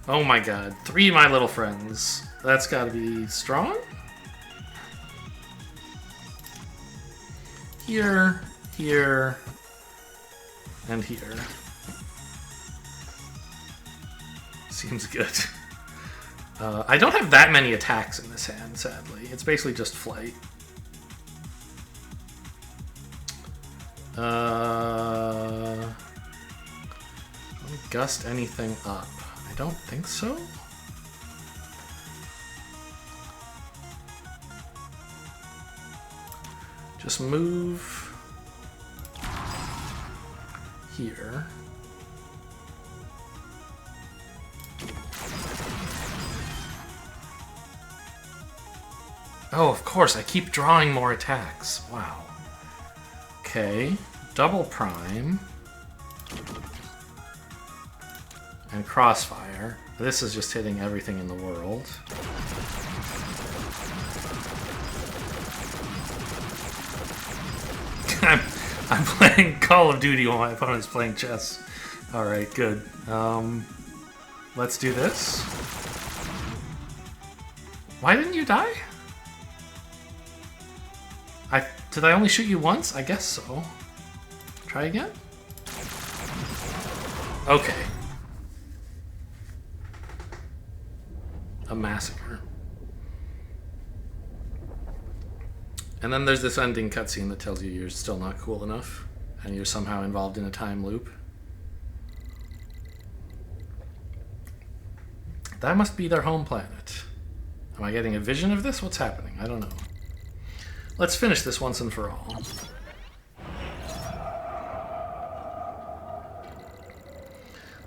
Oh my god, 3 of my little friends. That's gotta be strong? Here, here, and here. Seems good. I don't have that many attacks in this hand, sadly. It's basically just flight. Let me gust anything up. I don't think so. Just move here. Oh, of course, I keep drawing more attacks. Wow. Okay, double prime. And crossfire. This is just hitting everything in the world. I'm playing Call of Duty while my opponent's playing chess. Alright, good. Let's do this. Why didn't you die? Did I only shoot you once? I guess so. Try again? Okay. A massacre. And then there's this ending cutscene that tells you you're still not cool enough, and you're somehow involved in a time loop. That must be their home planet. Am I getting a vision of this? What's happening? I don't know. Let's finish this once and for all.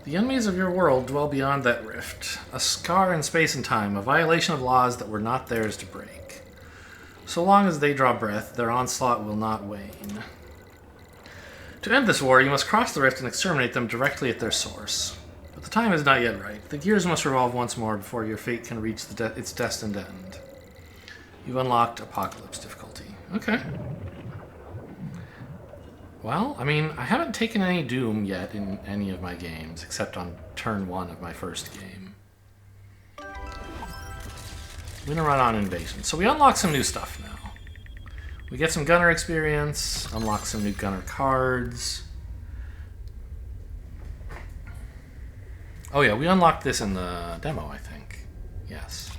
The enemies of your world dwell beyond that rift, a scar in space and time, a violation of laws that were not theirs to break. So long as they draw breath, their onslaught will not wane. To end this war, you must cross the rift and exterminate them directly at their source. But the time is not yet right. The gears must revolve once more before your fate can reach its destined end. You've unlocked Apocalypse difficulty. Okay. Well, I mean, I haven't taken any Doom yet in any of my games, except on turn 1 of my first game. We're gonna run on Invasion. So we unlock some new stuff now. We get some Gunner experience, unlock some new Gunner cards. Oh yeah, we unlocked this in the demo, I think. Yes.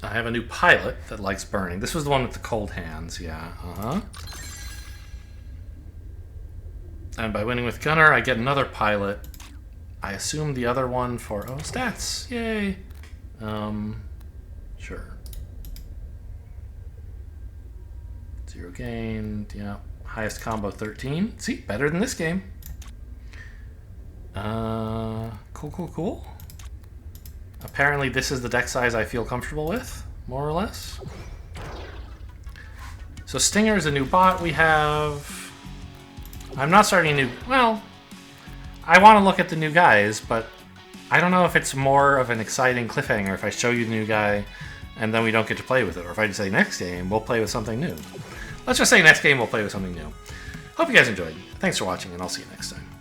I have a new pilot that likes burning. This was the one with the cold hands, yeah. And by winning with Gunner, I get another pilot. I assume the other one for... Oh, stats! Yay! Sure. 0 gained, yeah. Highest combo 13. See, better than this game. Cool. Apparently this is the deck size I feel comfortable with, more or less. So Stinger is a new bot we have. I'm not starting a new... Well, I want to look at the new guys, but I don't know if it's more of an exciting cliffhanger if I show you the new guy and then we don't get to play with it, or if I just say next game we'll play with something new. Let's just say next game we'll play with something new. Hope you guys enjoyed. Thanks for watching, and I'll see you next time.